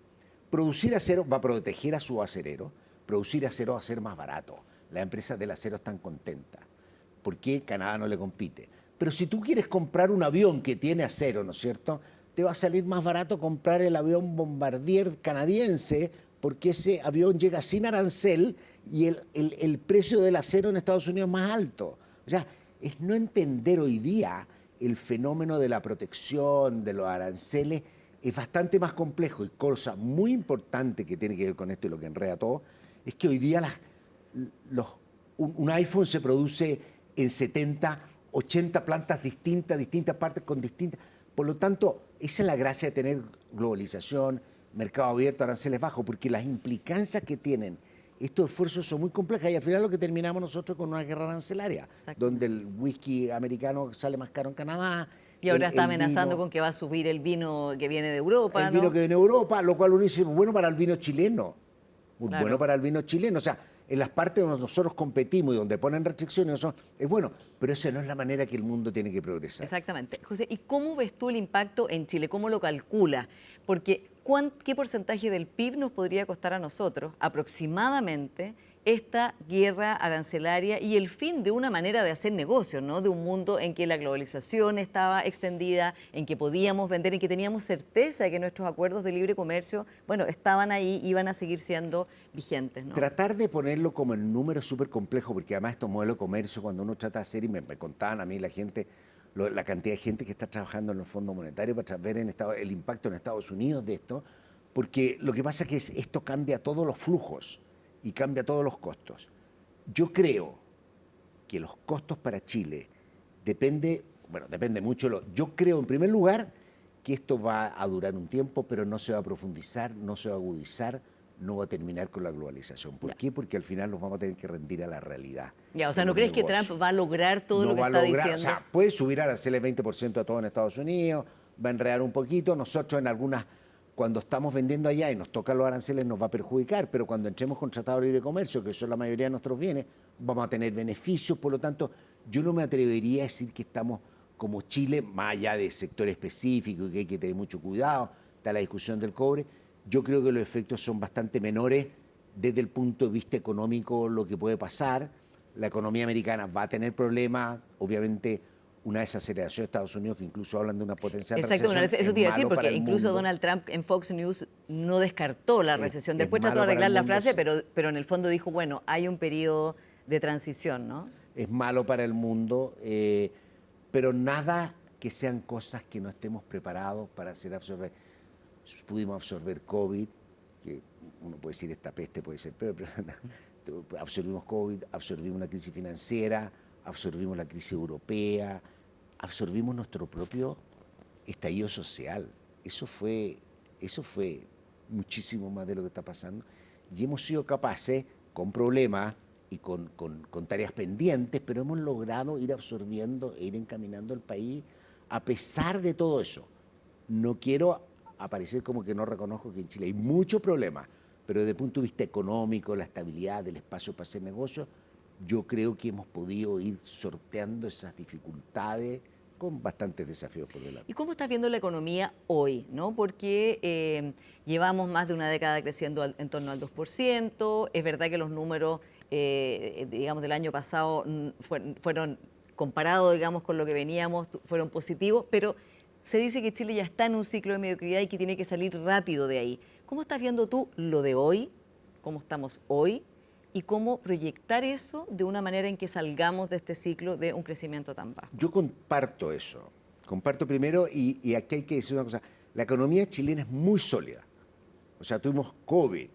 Producir acero va a proteger a su acerero, producir acero va a ser más barato. Las empresas del acero están contentas. ¿Por qué Canadá no le compite? Pero si tú quieres comprar un avión que tiene acero, ¿no es cierto?, te va a salir más barato comprar el avión Bombardier canadiense, porque ese avión llega sin arancel y el precio del acero en Estados Unidos es más alto. O sea, es no entender hoy día el fenómeno de la protección, de los aranceles, es bastante más complejo. Y cosa muy importante que tiene que ver con esto y lo que enreda todo, es que hoy día un iPhone se produce en 70, 80 plantas distintas partes con distintas. Por lo tanto, esa es la gracia de tener globalización, mercado abierto, aranceles bajos, porque las implicancias que tienen estos esfuerzos son muy complejas y al final lo que terminamos nosotros con una guerra arancelaria, donde el whisky americano sale más caro en Canadá. Y ahora está amenazando con que va a subir el vino que viene de Europa, El vino que viene de Europa, lo cual uno dice, bueno para el vino chileno. Muy Claro. bueno para el vino chileno. O sea, en las partes donde nosotros competimos y donde ponen restricciones, es bueno, pero esa no es la manera que el mundo tiene que progresar. Exactamente. José, ¿y cómo ves tú el impacto en Chile? ¿Cómo lo calculas? Porque ¿qué porcentaje del PIB nos podría costar a nosotros aproximadamente esta guerra arancelaria y el fin de una manera de hacer negocios, ¿no? De un mundo en que la globalización estaba extendida, en que podíamos vender, en que teníamos certeza de que nuestros acuerdos de libre comercio, bueno, estaban ahí, iban a seguir siendo vigentes, ¿no? Tratar de ponerlo como en números súper complejos, porque además estos modelos de comercio, cuando uno trata de hacer, y me contaban a mí la gente, la cantidad de gente que está trabajando en el Fondo Monetario para ver el impacto en Estados Unidos de esto, porque lo que pasa es que esto cambia todos los flujos y cambia todos los costos. Yo creo que los costos para Chile depende mucho. Yo creo, en primer lugar, que esto va a durar un tiempo, pero no se va a profundizar, no se va a agudizar, no va a terminar con la globalización. ¿Por qué? Porque al final nos vamos a tener que rendir a la realidad. Ya, o sea, ¿no crees que Trump va a lograr todo lo que está diciendo? O sea, puede subir aranceles 20% a todo en Estados Unidos, va a enredar un poquito. Nosotros cuando estamos vendiendo allá y nos tocan los aranceles nos va a perjudicar, pero cuando entremos con Tratado de Libre Comercio, que son la mayoría de nuestros bienes, vamos a tener beneficios. Por lo tanto, yo no me atrevería a decir que estamos como Chile, más allá de sector específico y que hay que tener mucho cuidado, está la discusión del cobre. Yo creo que los efectos son bastante menores desde el punto de vista económico, lo que puede pasar. La economía americana va a tener problemas, obviamente una desaceleración de Estados Unidos, que incluso hablan de una potencial recesión. Exacto, eso te iba a decir, porque incluso Donald Trump en Fox News no descartó la recesión. Después trató de arreglar la frase, pero en el fondo dijo, bueno, hay un periodo de transición, ¿no? Es malo para el mundo, pero nada que sean cosas que no estemos preparados para hacer absorber. Pudimos absorber COVID, que uno puede decir esta peste puede ser peor, pero absorbimos COVID, absorbimos una crisis financiera, absorbimos la crisis europea, absorbimos nuestro propio estallido social. Eso fue muchísimo más de lo que está pasando. Y hemos sido capaces, con problemas y con tareas pendientes, pero hemos logrado ir absorbiendo e ir encaminando el país a pesar de todo eso. No quiero aparecer como que no reconozco que en Chile hay muchos problemas, pero desde el punto de vista económico, la estabilidad del espacio para hacer negocios, yo creo que hemos podido ir sorteando esas dificultades con bastantes desafíos por delante. ¿Y cómo estás viendo la economía hoy? ¿No? Porque llevamos más de una década creciendo en torno al 2%. Es verdad que los números, digamos, del año pasado fueron comparados, digamos, con lo que veníamos, fueron positivos, pero se dice que Chile ya está en un ciclo de mediocridad y que tiene que salir rápido de ahí. ¿Cómo estás viendo tú lo de hoy? ¿Cómo estamos hoy? Y cómo proyectar eso de una manera en que salgamos de este ciclo de un crecimiento tan bajo. Yo comparto eso. Comparto primero, y aquí hay que decir una cosa, la economía chilena es muy sólida. O sea, tuvimos COVID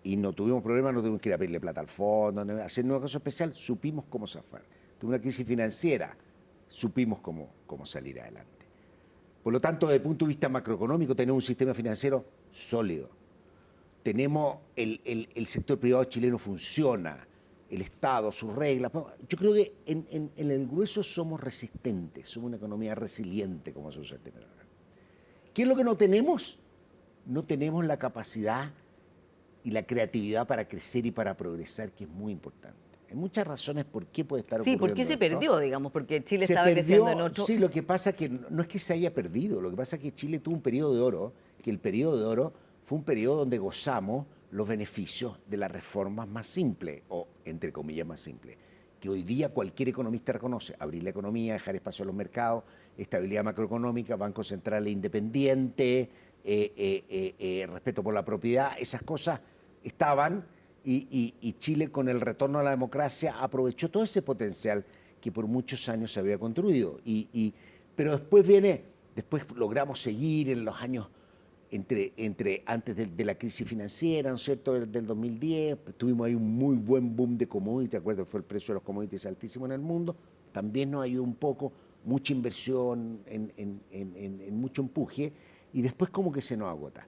y no tuvimos problemas, no tuvimos que ir a pedirle plata al fondo, hacer una cosa especial, supimos cómo zafar. Tuvimos una crisis financiera, supimos cómo salir adelante. Por lo tanto, desde el punto de vista macroeconómico, tenemos un sistema financiero sólido. Tenemos el sector privado chileno funciona, el Estado, sus reglas. Yo creo que en el grueso somos resistentes, somos una economía resiliente, como se usa el término. ¿Qué es lo que no tenemos? No tenemos la capacidad y la creatividad para crecer y para progresar, que es muy importante. Hay muchas razones por qué puede estar ocurriendo. Sí, ¿por qué se perdió, digamos? Porque Chile se estaba creciendo en otro... Sí, lo que pasa es que no es que se haya perdido, lo que pasa es que Chile tuvo un periodo de oro, que el periodo de oro fue un periodo donde gozamos los beneficios de las reformas más simples, o entre comillas más simples, que hoy día cualquier economista reconoce: abrir la economía, dejar espacio a los mercados, estabilidad macroeconómica, bancos centrales independientes, respeto por la propiedad. Esas cosas estaban, y Chile, con el retorno a la democracia, aprovechó todo ese potencial que por muchos años se había construido. Pero después logramos seguir en los años antes de la crisis financiera, ¿no es cierto?, del 2010, tuvimos ahí un muy buen boom de commodities, ¿te acuerdas? Fue el precio de los commodities altísimo en el mundo, también nos ayudó un poco, mucha inversión, en mucho empuje, y después como que se nos agota.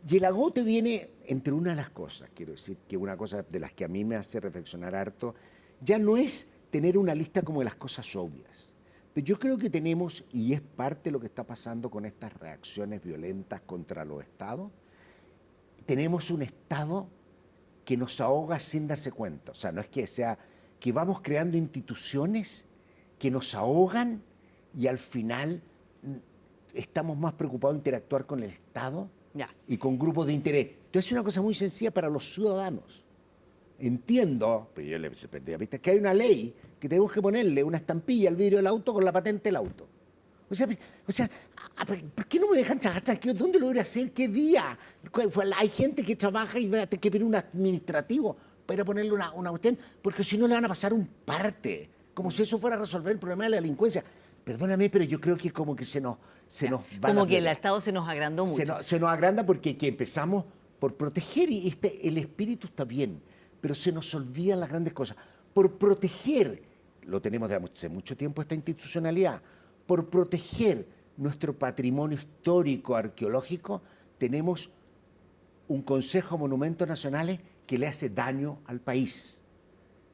Y el agote viene entre una de las cosas, quiero decir, que una cosa de las que a mí me hace reflexionar harto, ya no es tener una lista como de las cosas obvias. Pero yo creo que tenemos, y es parte de lo que está pasando con estas reacciones violentas contra los estados, tenemos un estado que nos ahoga sin darse cuenta. O sea, no es que sea que vamos creando instituciones que nos ahogan y al final estamos más preocupados de interactuar con el Estado y con grupos de interés. Entonces es una cosa muy sencilla para los ciudadanos. Entiendo, pero yo le perdí la pista, que hay una ley que tenemos que ponerle una estampilla al vidrio del auto con la patente del auto. O sea, ¿por qué no me dejan trabajar tranquilo? ¿Dónde lo voy a hacer? ¿Qué día? Hay gente que trabaja y va a tener que pedir un administrativo para ir a ponerle una cuestión, porque si no le van a pasar un parte, como si eso fuera a resolver el problema de la delincuencia. Perdóname, pero yo creo que como que se nos va como la que el flora. Estado se nos agrandó mucho. Se nos agranda porque que empezamos por proteger, y el espíritu está bien, pero se nos olvidan las grandes cosas. Por proteger, lo tenemos de hace mucho tiempo esta institucionalidad, por proteger nuestro patrimonio histórico, arqueológico, tenemos un Consejo de Monumentos Nacionales que le hace daño al país.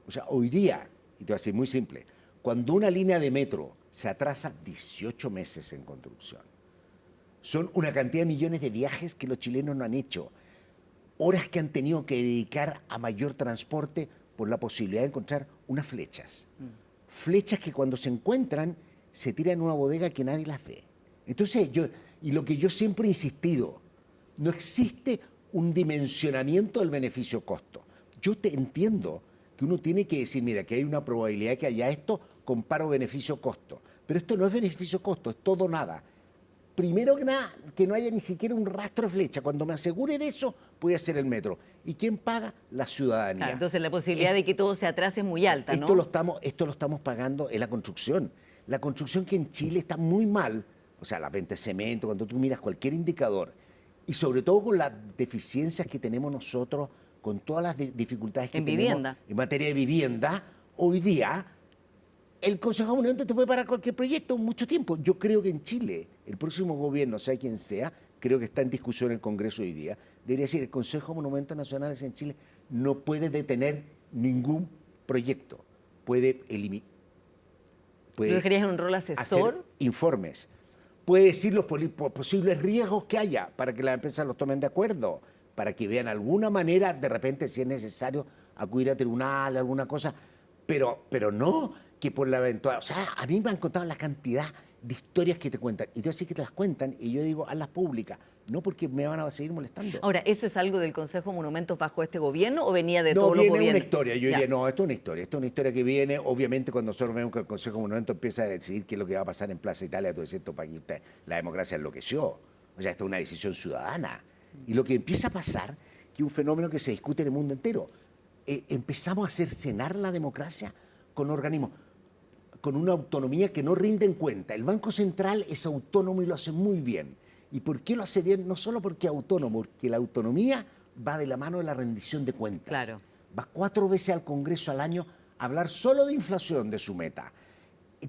O sea, hoy día, y te voy a decir muy simple, cuando una línea de metro se atrasa 18 meses en construcción, son una cantidad de millones de viajes que los chilenos no han hecho, horas que han tenido que dedicar a mayor transporte por la posibilidad de encontrar unas flechas. Flechas que cuando se encuentran se tiran en una bodega que nadie las ve. Entonces, y lo que yo siempre he insistido, no existe un dimensionamiento del beneficio-costo. Yo te entiendo que uno tiene que decir, mira, que hay una probabilidad que haya esto, comparo beneficio-costo. Pero esto no es beneficio-costo, es todo o nada. Primero que nada, que no haya ni siquiera un rastro de flecha. Cuando me asegure de eso, voy a hacer el metro. ¿Y quién paga? La ciudadanía. Claro, entonces la posibilidad de que todo se atrase es muy alta, ¿no? Esto lo estamos pagando en la construcción. La construcción, que en Chile está muy mal, o sea, la venta de cemento, cuando tú miras cualquier indicador, y sobre todo con las deficiencias que tenemos nosotros, con todas las dificultades que tenemos en materia de vivienda, hoy día el Consejo de Monumentos te puede parar cualquier proyecto mucho tiempo. Yo creo que en Chile, el próximo gobierno, sea quien sea, creo que está en discusión en el Congreso hoy día, debería decir, el Consejo de Monumentos Nacionales en Chile no puede detener ningún proyecto, puede eliminar. ¿Tú dejarías un rol asesor? Hacer informes, puede decir los posibles riesgos que haya para que las empresas los tomen de acuerdo, para que vean alguna manera, de repente, si es necesario, acudir a tribunal, alguna cosa, pero no que por la eventual. O sea, a mí me han contado la cantidad de historias que te cuentan, y yo sí que te las cuentan, y yo digo, hazlas públicas, no porque me van a seguir molestando. Ahora, ¿eso es algo del Consejo de Monumentos bajo este gobierno o venía de todos los gobiernos? No, viene una historia. Yo diría, no, esto es una historia que viene, obviamente, cuando nosotros vemos que el Consejo de Monumentos empieza a decidir qué es lo que va a pasar en Plaza Italia, todo esto, para que la democracia enloqueció. O sea, esto es una decisión ciudadana. Y lo que empieza a pasar, que es un fenómeno que se discute en el mundo entero, empezamos a cercenar la democracia con organismos con una autonomía que no rinden cuenta. El Banco Central es autónomo y lo hace muy bien. ¿Y por qué lo hace bien? No solo porque es autónomo, porque la autonomía va de la mano de la rendición de cuentas. Claro. Va 4 veces al Congreso al año a hablar solo de inflación, de su meta.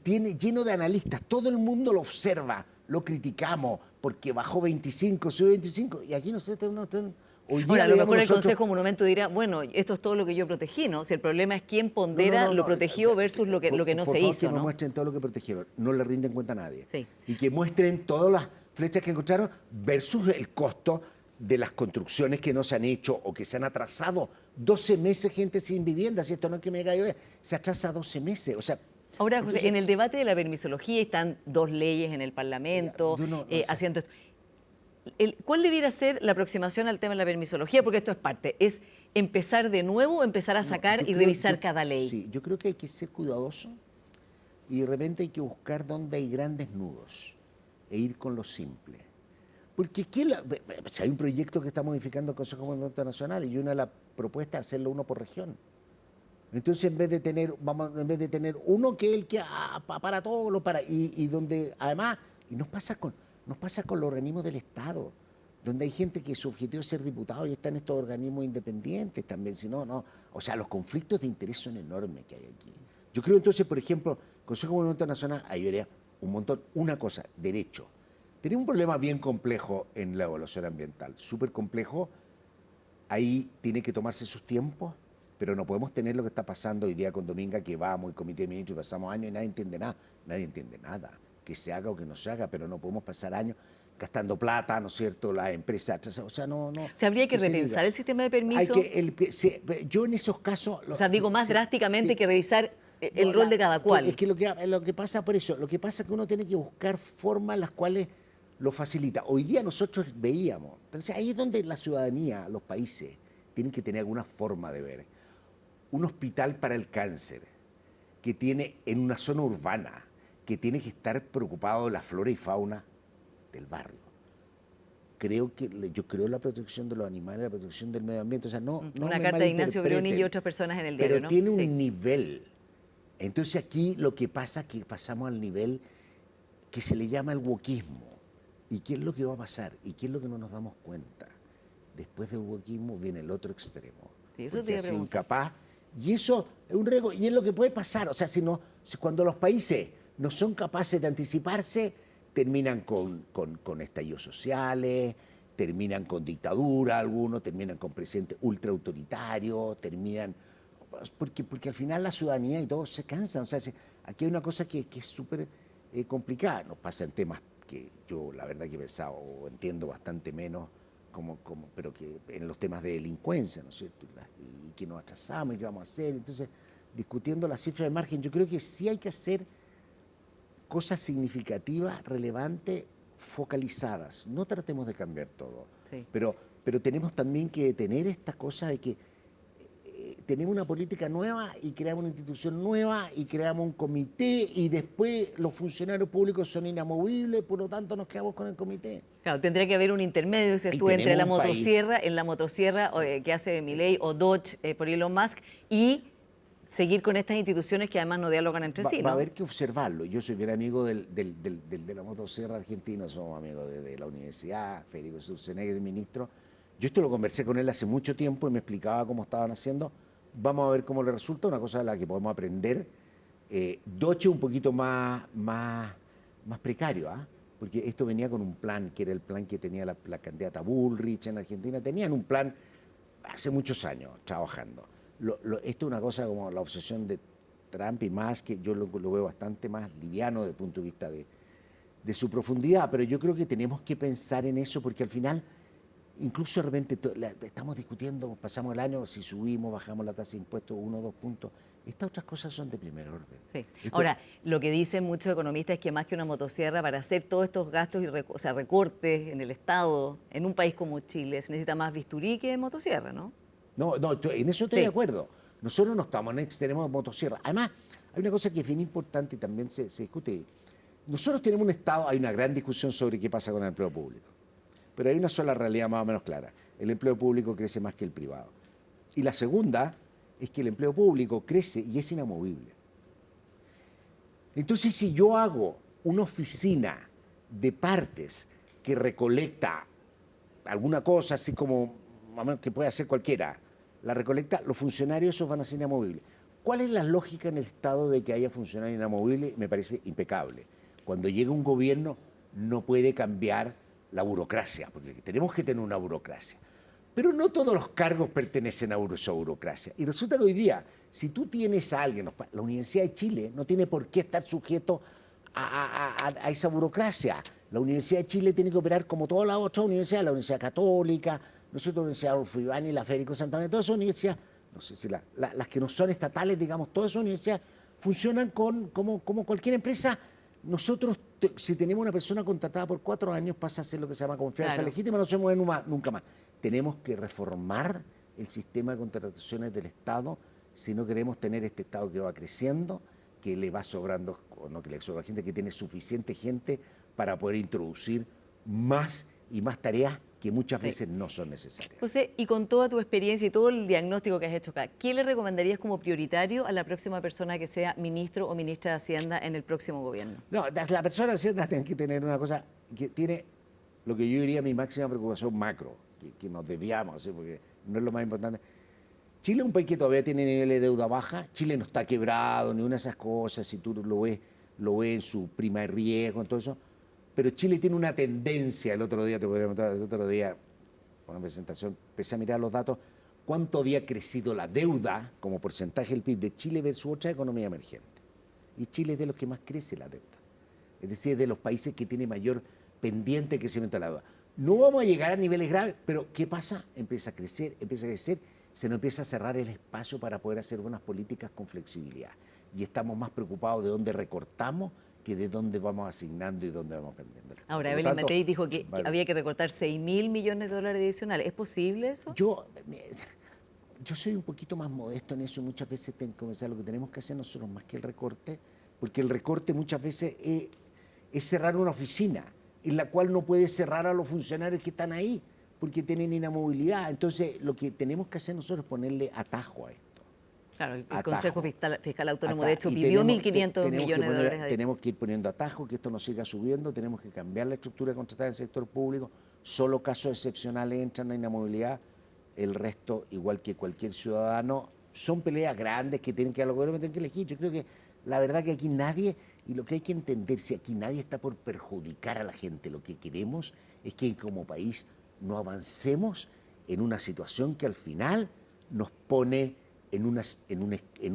Tiene lleno de analistas, todo el mundo lo observa, lo criticamos, porque bajó 25, sube 25, y aquí nosotros no están... Ahora, a lo mejor el Consejo Monumento dirá, bueno, esto es todo lo que yo protegí, ¿no? Si el problema es quién pondera lo protegido versus lo que no se hizo, que ¿no? me muestren todo lo que protegieron, no le rinden cuenta a nadie. Sí. Y que muestren todas las flechas que encontraron versus el costo de las construcciones que no se han hecho o que se han atrasado. 12 meses gente sin vivienda, si esto no es que me cayó, se atrasa 12 meses, o sea... Ahora, José, entonces, en el debate de la permisología están 2 leyes en el Parlamento haciendo esto. ¿Cuál debiera ser la aproximación al tema de la permisología? Porque esto es parte. ¿Es empezar de nuevo o empezar a sacar y revisar cada ley? Sí, yo creo que hay que ser cuidadoso y de repente hay que buscar dónde hay grandes nudos e ir con lo simple. Porque si hay un proyecto que está modificando el Consejo Mundial Nacional y una de las propuestas es hacerlo uno por región. Entonces, en vez de tener uno que es el que para todo, y donde además, y nos pasa con los organismos del Estado, donde hay gente que su objetivo es ser diputado y están estos organismos independientes también, si no, no. O sea, los conflictos de interés son enormes que hay aquí. Yo creo entonces, por ejemplo, Consejo Mundial Nacional, ahí vería un montón, una cosa, derecho. Tenemos un problema bien complejo en la evaluación ambiental, súper complejo. Ahí tiene que tomarse sus tiempos, pero no podemos tener lo que está pasando hoy día con Dominga, que vamos, el comité de ministros, y pasamos años y nadie entiende nada. Nadie entiende nada, que se haga o que no se haga, pero no podemos pasar años gastando plata, ¿no es cierto?, las empresas. O sea, no. ¿Se habría que repensar el sistema de permiso? Yo en esos casos... O sea, digo más drásticamente que revisar el rol de cada cual. Es que lo que pasa por eso, lo que pasa es que uno tiene que buscar formas en las cuales lo facilita. Hoy día nosotros veíamos, entonces ahí es donde la ciudadanía, los países, tienen que tener alguna forma de ver. Un hospital para el cáncer que tiene en una zona urbana, que tiene que estar preocupado de la flora y fauna del barrio. Yo creo en la protección de los animales, la protección del medio ambiente. O sea, una carta de Ignacio Bruni y otras personas en el diario, pero ¿no? tiene un nivel. Entonces aquí lo que pasa es que pasamos al nivel que se le llama el wokismo. ¿Y qué es lo que va a pasar? ¿Y qué es lo que no nos damos cuenta? Después del wokismo viene el otro extremo. Sí, eso te iba a preguntar. Incapaz. Y eso es un riesgo, y es lo que puede pasar. O sea, si cuando los países no son capaces de anticiparse, terminan con estallidos sociales, terminan con dictadura algunos, terminan con presidentes ultraautoritarios, porque al final la ciudadanía y todos se cansan. O sea, aquí hay una cosa que es súper complicada. Nos pasa en temas que yo la verdad que he pensado o entiendo bastante menos, pero que en los temas de delincuencia, ¿no es cierto? Y que nos atrasamos y qué vamos a hacer. Entonces, discutiendo las cifras de margen, yo creo que sí hay que hacer cosas significativas, relevantes, focalizadas. No tratemos de cambiar todo, sí. pero tenemos también que tener esta cosa de que tenemos una política nueva y creamos una institución nueva y creamos un comité y después los funcionarios públicos son inamovibles, por lo tanto nos quedamos con el comité. Claro, tendría que haber un intermedio, dices tú, entre la motosierra que hace Milei o Dodge por Elon Musk y seguir con estas instituciones que además no dialogan entre sí, ¿no? Va a haber que observarlo. Yo soy bien amigo de la motosierra argentina, somos amigos de la universidad, Federico Sturzenegger, el ministro. Yo esto lo conversé con él hace mucho tiempo y me explicaba cómo estaban haciendo. Vamos a ver cómo le resulta, una cosa de la que podemos aprender. Dodge un poquito más precario, ¿ah? Porque esto venía con un plan, que era el plan que tenía la candidata Bullrich en Argentina. Tenían un plan hace muchos años trabajando. Esto es una cosa como la obsesión de Trump y más, que yo lo veo bastante más liviano desde el punto de vista de su profundidad, pero yo creo que tenemos que pensar en eso porque al final, incluso de repente estamos discutiendo, pasamos el año, si subimos, bajamos la tasa de impuestos 1 o 2 puntos, estas otras cosas son de primer orden. Sí. Ahora, lo que dicen muchos economistas es que más que una motosierra, para hacer todos estos gastos y recortes en el Estado, en un país como Chile, se necesita más bisturí que motosierra, ¿no? No, en eso estoy de acuerdo. Nosotros no estamos en extremo de motosierra. Además, hay una cosa que es bien importante y también se discute. Nosotros tenemos un Estado, hay una gran discusión sobre qué pasa con el empleo público. Pero hay una sola realidad más o menos clara. El empleo público crece más que el privado. Y la segunda es que el empleo público crece y es inamovible. Entonces, si yo hago una oficina de partes que recolecta alguna cosa, así como que puede hacer cualquiera, la recolecta, los funcionarios esos van a ser inamovibles. ¿Cuál es la lógica en el Estado de que haya funcionarios inamovibles? Me parece impecable. Cuando llega un gobierno no puede cambiar la burocracia, porque tenemos que tener una burocracia. Pero no todos los cargos pertenecen a esa burocracia. Y resulta que hoy día, si tú tienes a alguien, la Universidad de Chile no tiene por qué estar sujeto a esa burocracia. La Universidad de Chile tiene que operar como todas las otras universidades, la Universidad Católica, nosotros, la Universidad Adolfo Ibáñez, la Federico Santa María, todas esas universidades, no sé si las que no son estatales, digamos, todas esas universidades funcionan como cualquier empresa. Nosotros Si tenemos una persona contratada por 4 años, pasa a ser lo que se llama confianza Claro. legítima, no se mueve nunca más. Tenemos que reformar el sistema de contrataciones del Estado si no queremos tener este Estado que va creciendo, que le va sobrando, o no que le sobra gente, que tiene suficiente gente para poder introducir más y más tareas que muchas Sí. veces no son necesarias. José, y con toda tu experiencia y todo el diagnóstico que has hecho acá, ¿qué le recomendarías como prioritario a la próxima persona que sea ministro o ministra de Hacienda en el próximo gobierno? No, la persona de Hacienda tiene que tener una cosa que tiene lo que yo diría mi máxima preocupación macro, que nos desviamos, ¿sí? Porque no es lo más importante. Chile es un país que todavía tiene niveles de deuda baja. Chile no está quebrado, ni una de esas cosas, si tú lo ves en su prima de riesgo, en todo eso. Pero Chile tiene una tendencia, el otro día, te podría contar, el otro día, con la presentación, empecé a mirar los datos, cuánto había crecido la deuda como porcentaje del PIB de Chile versus otra economía emergente. Y Chile es de los que más crece la deuda. Es decir, es de los países que tiene mayor pendiente de crecimiento de la deuda. No vamos a llegar a niveles graves, pero ¿qué pasa? Empieza a crecer, se nos empieza a cerrar el espacio para poder hacer buenas políticas con flexibilidad. Y estamos más preocupados de dónde recortamos que de dónde vamos asignando y dónde vamos pendiendo. Ahora, Por lo Evelyn tanto, Matei dijo que vale. había que recortar 6.000 millones de dólares adicionales. ¿Es posible eso? Yo soy un poquito más modesto en eso y muchas veces tengo que comenzar lo que tenemos que hacer nosotros más que el recorte, porque el recorte muchas veces es cerrar una oficina en la cual no puedes cerrar a los funcionarios que están ahí porque tienen inamovilidad. Entonces, lo que tenemos que hacer nosotros es ponerle atajo a esto. Claro, el Atajo. Consejo Fiscal Autónomo, de Atajo. hecho, Y pidió tenemos- 1.500 tenemos que millones de poner- dólares adicionales. Tenemos que ir poniendo atajo, que esto no siga subiendo, tenemos que cambiar la estructura contratada en el sector público. Solo casos excepcionales entran a inamovilidad, el resto, igual que cualquier ciudadano, son peleas grandes que tienen que a los gobiernos tienen que elegir. Yo creo que la verdad que aquí nadie, y lo que hay que entender, si aquí nadie está por perjudicar a la gente, lo que queremos es que como país no avancemos en una situación que al final nos pone en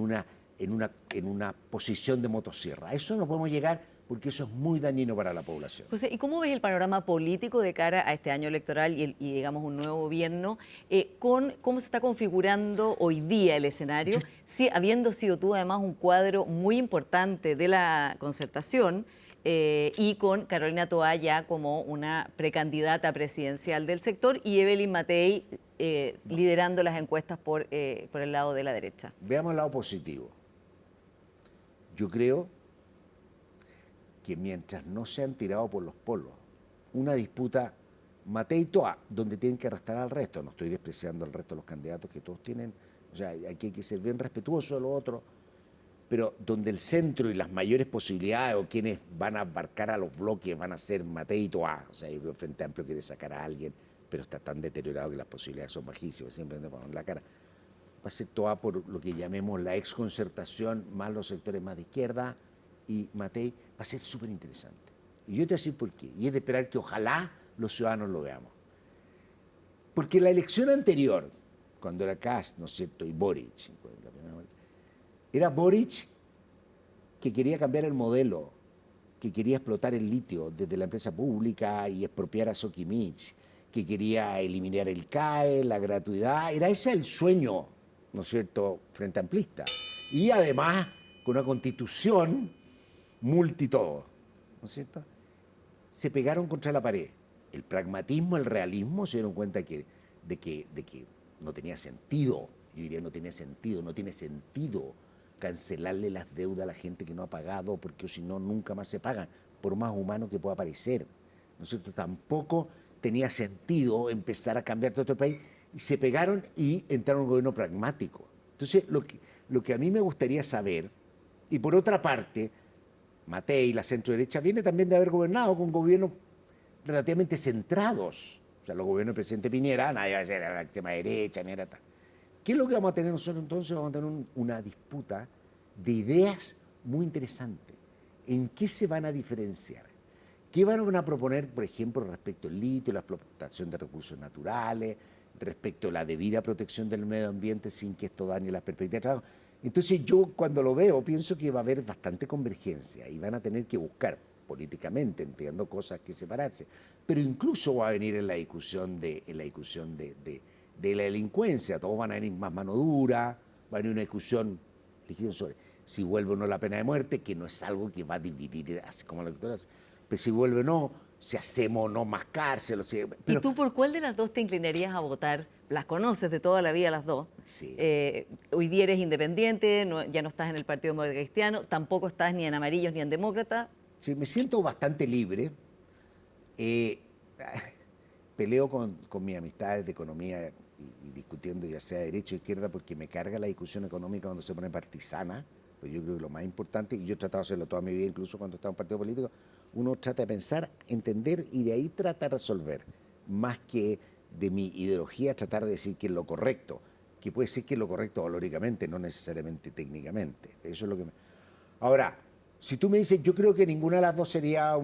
una posición de motosierra. A eso no podemos llegar porque eso es muy dañino para la población. José, ¿y cómo ves el panorama político de cara a este año electoral y digamos, un nuevo gobierno? Con cómo se está configurando hoy día el escenario, sí, habiendo sido tú además un cuadro muy importante de la concertación y con Carolina Toá ya como una precandidata presidencial del sector y Evelyn Matei liderando las encuestas por el lado de la derecha. Veamos el lado positivo. Yo creo que mientras no se han tirado por los polos una disputa Matei y Toá, donde tienen que arrastrar al resto, no estoy despreciando al resto de los candidatos que todos tienen, o sea, aquí hay que ser bien respetuoso de lo otro, pero donde el centro y las mayores posibilidades o quienes van a abarcar a los bloques van a ser Matei y Toá, o sea, yo creo que el Frente Amplio quiere sacar a alguien, pero está tan deteriorado que las posibilidades son bajísimas, siempre te ponen la cara. Va a ser Toá por lo que llamemos la exconcertación, más los sectores más de izquierda, y Matei va a ser súper interesante. Y yo te voy a decir por qué, y es de esperar que ojalá los ciudadanos lo veamos. Porque la elección anterior, cuando era Kast, ¿no es cierto?, y Boric, la primera vuelta, era Boric que quería cambiar el modelo, que quería explotar el litio desde la empresa pública y expropiar a Sokimich, que quería eliminar el CAE, la gratuidad. Era ese el sueño, ¿no es cierto?, frente amplista. Y además con una constitución multitodo, ¿no es cierto? Se pegaron contra la pared. El pragmatismo, el realismo, se dieron cuenta de que no tenía sentido. Yo diría no tiene sentido cancelarle las deudas a la gente que no ha pagado, porque si no, nunca más se pagan, por más humano que pueda parecer. ¿No es cierto? Tampoco tenía sentido empezar a cambiar todo este país, y se pegaron y entraron a un gobierno pragmático. Entonces, lo que a mí me gustaría saber, y por otra parte, Matei, la centro-derecha, viene también de haber gobernado con gobiernos relativamente centrados. O sea, los gobiernos del presidente Piñera, nadie va a ser la extrema derecha, ni era tal. ¿Qué es lo que vamos a tener nosotros entonces? Vamos a tener una disputa de ideas muy interesante. ¿En qué se van a diferenciar? ¿Qué van a proponer, por ejemplo, respecto al litio, la explotación de recursos naturales, respecto a la debida protección del medio ambiente sin que esto dañe las perspectivas de trabajo? Entonces yo cuando lo veo pienso que va a haber bastante convergencia y van a tener que buscar políticamente, entiendo, cosas que separarse, pero incluso va a venir en la discusión de la delincuencia, todos van a venir más mano dura, va a venir una discusión legítima sobre si vuelve o no la pena de muerte, que no es algo que va a dividir así como la electoral. pero si vuelve o no, si hacemos o no más cárcel. ¿Y tú por cuál de las dos te inclinarías a votar? Las conoces de toda la vida las dos. Sí. Hoy día eres independiente, ya no estás en el Partido Demócrata Cristiano, tampoco estás ni en amarillos ni en demócrata. Sí, me siento bastante libre. Peleo con mis amistades de economía y discutiendo ya sea derecha o izquierda porque me carga la discusión económica cuando se pone partisana, pues yo creo que lo más importante, y yo he tratado de hacerlo toda mi vida, incluso cuando estaba en un partido político, uno trata de pensar, entender y de ahí trata de resolver, más que de mi ideología tratar de decir que es lo correcto, que puede ser que es lo correcto valóricamente, no necesariamente técnicamente. Eso es lo que me... Ahora, si tú me dices, yo creo que ninguna de las dos sería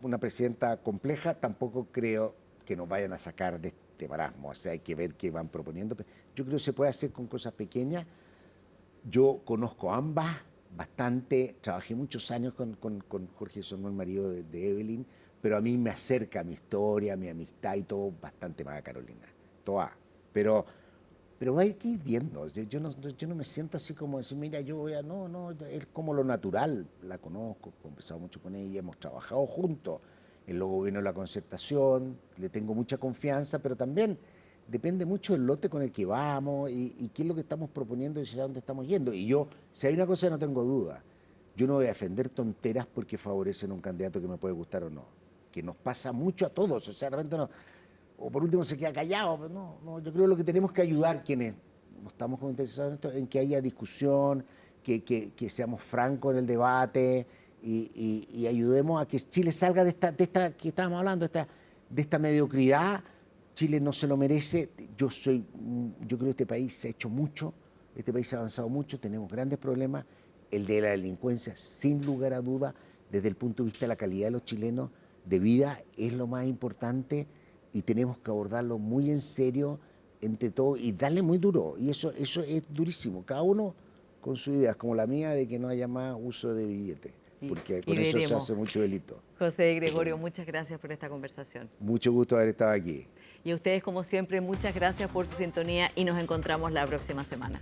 una presidenta compleja, tampoco creo que nos vayan a sacar de este marasmo. O sea, hay que ver qué van proponiendo. Yo creo que se puede hacer con cosas pequeñas. Yo conozco ambas bastante, trabajé muchos años con Jorge Sorno, el marido de Evelyn, pero a mí me acerca mi historia, mi amistad y todo bastante más a Carolina. Toda. Pero hay que ir viendo. Yo no me siento así como decir, mira, yo voy a... No, es como lo natural. La conozco, he conversado mucho con ella, hemos trabajado juntos en los gobiernos de la concertación, le tengo mucha confianza, pero también depende mucho del lote con el que vamos y qué es lo que estamos proponiendo y hacia dónde estamos yendo. Y yo, si hay una cosa que no tengo duda, yo no voy a defender tonteras porque favorecen a un candidato que me puede gustar o no, que nos pasa mucho a todos, o sea, realmente no, o por último se queda callado, pero no, yo creo que lo que tenemos que ayudar quienes no estamos interesados en esto, en que haya discusión, que seamos francos en el debate y ayudemos a que Chile salga de esta que estábamos hablando, de esta mediocridad. Chile no se lo merece. Yo creo que este país se ha hecho mucho, este país ha avanzado mucho, tenemos grandes problemas. El de la delincuencia, sin lugar a duda, desde el punto de vista de la calidad de los chilenos de vida, es lo más importante y tenemos que abordarlo muy en serio entre todos y darle muy duro. Y eso es durísimo. Cada uno con sus ideas, como la mía de que no haya más uso de billetes, porque con eso se hace mucho delito. José Gregorio, muchas gracias por esta conversación. Mucho gusto haber estado aquí. Y a ustedes, como siempre, muchas gracias por su sintonía y nos encontramos la próxima semana.